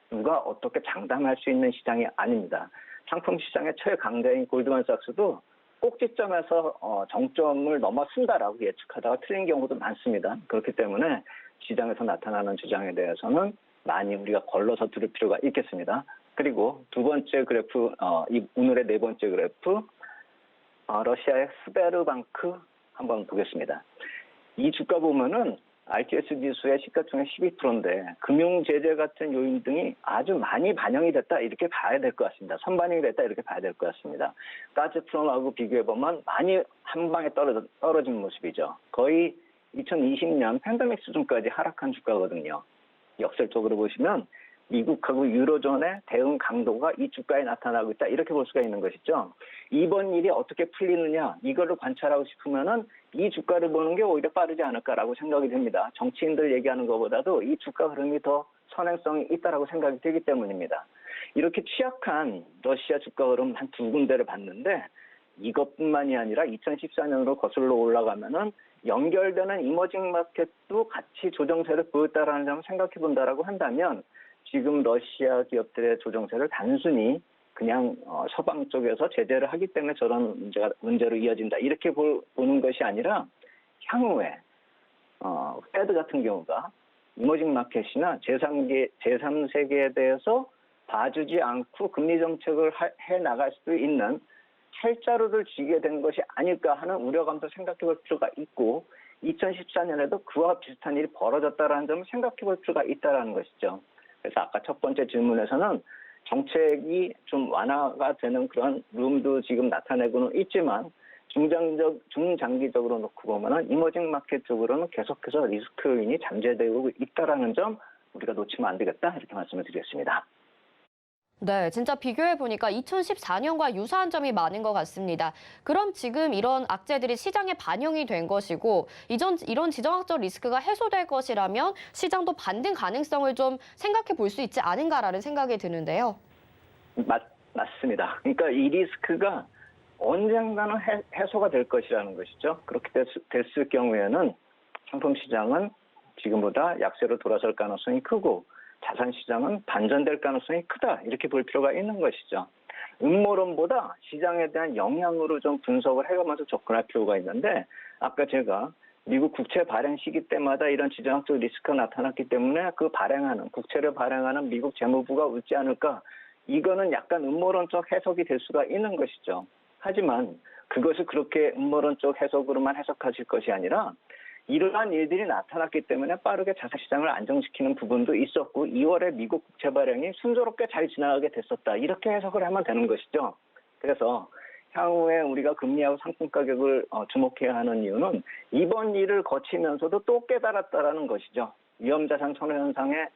G: 누가 어떻게 장담할 수 있는 시장이 아닙니다. 상품 시장의 최강자인 골드만삭스도 꼭지점에서 정점을 넘어선다라고 예측하다가 틀린 경우도 많습니다. 그렇기 때문에 시장에서 나타나는 주장에 대해서는 많이 우리가 걸러서 들을 필요가 있겠습니다. 그리고 두 번째 그래프, 오늘의 네 번째 그래프, 러시아의 스베르방크 한번 보겠습니다. 이 주가 보면은 RTS 지수의 시가총액 12%인데 금융 제재 같은 요인 등이 아주 많이 반영이 됐다 이렇게 봐야 될 것 같습니다. 선반영이 됐다 이렇게 봐야 될 것 같습니다. 가즈프롬하고 비교해 보면 많이 한 방에 떨어진 모습이죠. 거의 2020년 팬데믹 수준까지 하락한 주가거든요. 역설적으로 보시면 미국하고 유로존의 대응 강도가 이 주가에 나타나고 있다 이렇게 볼 수가 있는 것이죠. 이번 일이 어떻게 풀리느냐 이걸로 관찰하고 싶으면은 이 주가를 보는 게 오히려 빠르지 않을까라고 생각이 됩니다. 정치인들 얘기하는 것보다도 이 주가 흐름이 더 선행성이 있다라고 생각이 되기 때문입니다. 이렇게 취약한 러시아 주가 흐름 한 두 군데를 봤는데 이것뿐만이 아니라 2014년으로 거슬러 올라가면은 연결되는 이머징 마켓도 같이 조정세를 보였다라는 점을 생각해 본다라고 한다면 지금 러시아 기업들의 조정세를 단순히 그냥 서방 쪽에서 제재를 하기 때문에 저런 문제로 이어진다 이렇게 보는 것이 아니라 향후에 페드 같은 경우가 이머징 마켓이나 제3세계에 대해서 봐주지 않고 금리 정책을 해 나갈 수도 있는 팔자루를 쥐게 된 것이 아닐까 하는 우려감도 생각해 볼 필요가 있고 2014년에도 그와 비슷한 일이 벌어졌다는 점을 생각해 볼 필요가 있다는 것이죠. 그래서 아까 첫 번째 질문에서는 정책이 좀 완화가 되는 그런 룸도 지금 나타내고는 있지만 중장기적으로 놓고 보면은 이머징 마켓 쪽으로는 계속해서 리스크 요인이 잠재되고 있다라는 점 우리가 놓치면 안 되겠다 이렇게 말씀을 드리겠습니다.
B: 네, 진짜 비교해보니까 2014년과 유사한 점이 많은 것 같습니다. 그럼 지금 이런 악재들이 시장에 반영이 된 것이고 이런 지정학적 리스크가 해소될 것이라면 시장도 반등 가능성을 좀 생각해 볼 수 있지 않은가라는 생각이 드는데요.
G: 맞습니다. 그러니까 이 리스크가 언젠가는 해소가 될 것이라는 것이죠. 그렇게 됐을 경우에는 상품 시장은 지금보다 약세로 돌아설 가능성이 크고 자산 시장은 반전될 가능성이 크다 이렇게 볼 필요가 있는 것이죠. 음모론보다 시장에 대한 영향으로 좀 분석을 해가면서 접근할 필요가 있는데 아까 제가 미국 국채 발행 시기 때마다 이런 지정학적 리스크가 나타났기 때문에 그 국채를 발행하는 미국 재무부가 웃지 않을까 이거는 약간 음모론적 해석이 될 수가 있는 것이죠. 하지만 그것을 그렇게 음모론적 해석으로만 해석하실 것이 아니라 이러한 일들이 나타났기 때문에 빠르게 자산시장을 안정시키는 부분도 있었고 2월에 미국 국채 발행이 순조롭게 잘 지나가게 됐었다. 이렇게 해석을 하면 되는 것이죠. 그래서 향후에 우리가 금리하고 상품 가격을 주목해야 하는 이유는 이번 일을 거치면서도 또 깨달았다라는 것이죠. 위험자산 선호 현상에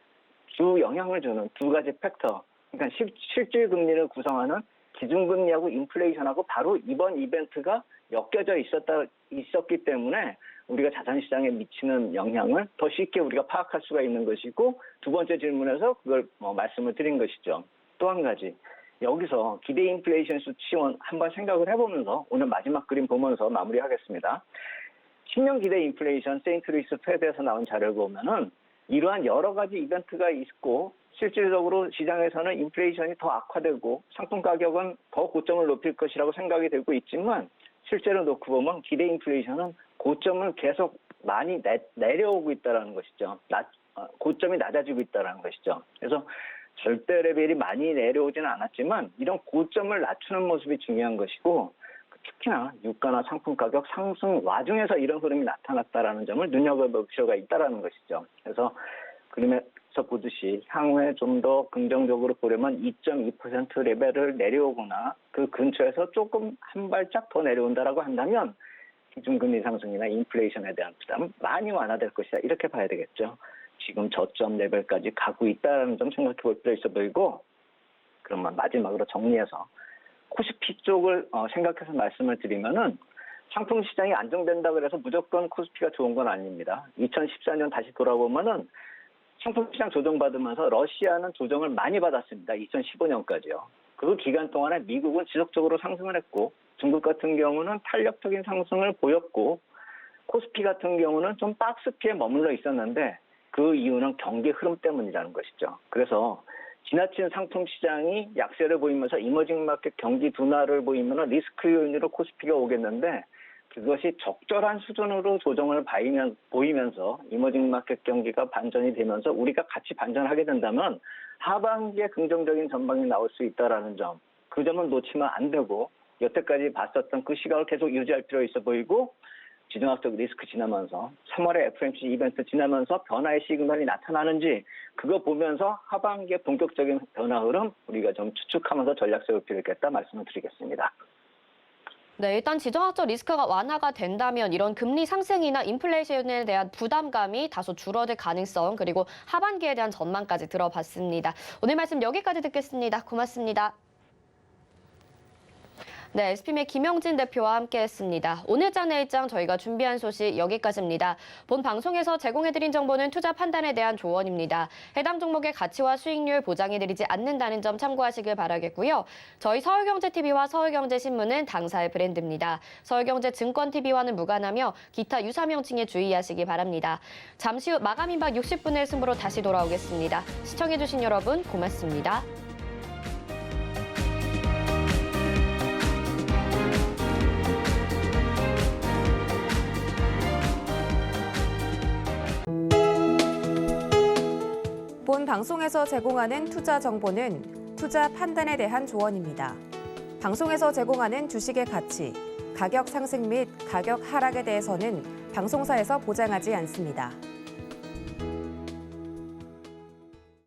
G: 주 영향을 주는 두 가지 팩터, 그러니까 실질 금리를 구성하는 기준금리하고 인플레이션하고 바로 이번 이벤트가 엮여져 있었기 때문에 우리가 자산시장에 미치는 영향을 더 쉽게 우리가 파악할 수가 있는 것이고 두 번째 질문에서 그걸 말씀을 드린 것이죠. 또 한 가지, 여기서 기대 인플레이션 수치원 한번 생각을 해보면서 오늘 마지막 그림 보면서 마무리하겠습니다. 10년 기대 인플레이션 세인트루이스 페드에서 나온 자료를 보면은 이러한 여러 가지 이벤트가 있고 실질적으로 시장에서는 인플레이션이 더 악화되고 상품 가격은 더 고점을 높일 것이라고 생각이 되고 있지만 실제로 놓고 보면 기대 인플레이션은 고점을 계속 많이 내려오고 있다는 것이죠. 고점이 낮아지고 있다는 것이죠. 그래서 절대 레벨이 많이 내려오지는 않았지만 이런 고점을 낮추는 모습이 중요한 것이고 특히나 유가나 상품 가격 상승 와중에서 이런 흐름이 나타났다는 점을 눈여겨볼 필요가 있다는 것이죠. 그래서 그림에서 보듯이 향후에 좀 더 긍정적으로 보려면 2.2% 레벨을 내려오거나 그 근처에서 조금 한 발짝 더 내려온다라고 한다면 기준금리 상승이나 인플레이션에 대한 부담 많이 완화될 것이다. 이렇게 봐야 되겠죠. 지금 저점 레벨까지 가고 있다는 점 생각해 볼 필요 있어 보이고 그러면 마지막으로 정리해서 코스피 쪽을 생각해서 말씀을 드리면은 상품 시장이 안정된다 그래서 무조건 코스피가 좋은 건 아닙니다. 2014년 다시 돌아보면은 상품 시장 조정받으면서 러시아는 조정을 많이 받았습니다. 2015년까지요. 그 기간 동안에 미국은 지속적으로 상승을 했고 중국 같은 경우는 탄력적인 상승을 보였고 코스피 같은 경우는 좀 박스피에 머물러 있었는데 그 이유는 경기 흐름 때문이라는 것이죠. 그래서 지나친 상품 시장이 약세를 보이면서 이머징 마켓 경기 둔화를 보이면 리스크 요인으로 코스피가 오겠는데 그것이 적절한 수준으로 조정을 보이면서 이머징 마켓 경기가 반전이 되면서 우리가 같이 반전하게 된다면 하반기에 긍정적인 전망이 나올 수 있다는 점, 그 점은 놓치면 안 되고 여태까지 봤었던 그 시각을 계속 유지할 필요 있어 보이고 지정학적 리스크 지나면서 3월에 FOMC 이벤트 지나면서 변화의 시그널이 나타나는지 그거 보면서 하반기에 본격적인 변화 흐름 우리가 좀 추측하면서 전략 세울 필요 있겠다 말씀을 드리겠습니다.
B: 네, 일단 지정학적 리스크가 완화가 된다면 이런 금리 상승이나 인플레이션에 대한 부담감이 다소 줄어들 가능성 그리고 하반기에 대한 전망까지 들어봤습니다. 오늘 말씀 여기까지 듣겠습니다. 고맙습니다. 네, SPM의 김영진 대표와 함께했습니다. 오늘장 내일장 저희가 준비한 소식 여기까지입니다. 본 방송에서 제공해드린 정보는 투자 판단에 대한 조언입니다. 해당 종목의 가치와 수익률 보장해드리지 않는다는 점 참고하시길 바라겠고요. 저희 서울경제TV와 서울경제신문은 당사의 브랜드입니다. 서울경제증권TV와는 무관하며 기타 유사 명칭에 주의하시기 바랍니다. 잠시 후 마감 임박 60분의 승부로 다시 돌아오겠습니다. 시청해주신 여러분 고맙습니다.
A: 본 방송에서 제공하는 투자 정보는 투자 판단에 대한 조언입니다. 방송에서 제공하는 주식의 가치, 가격 상승 및 가격 하락에 대해서는 방송사에서 보장하지 않습니다.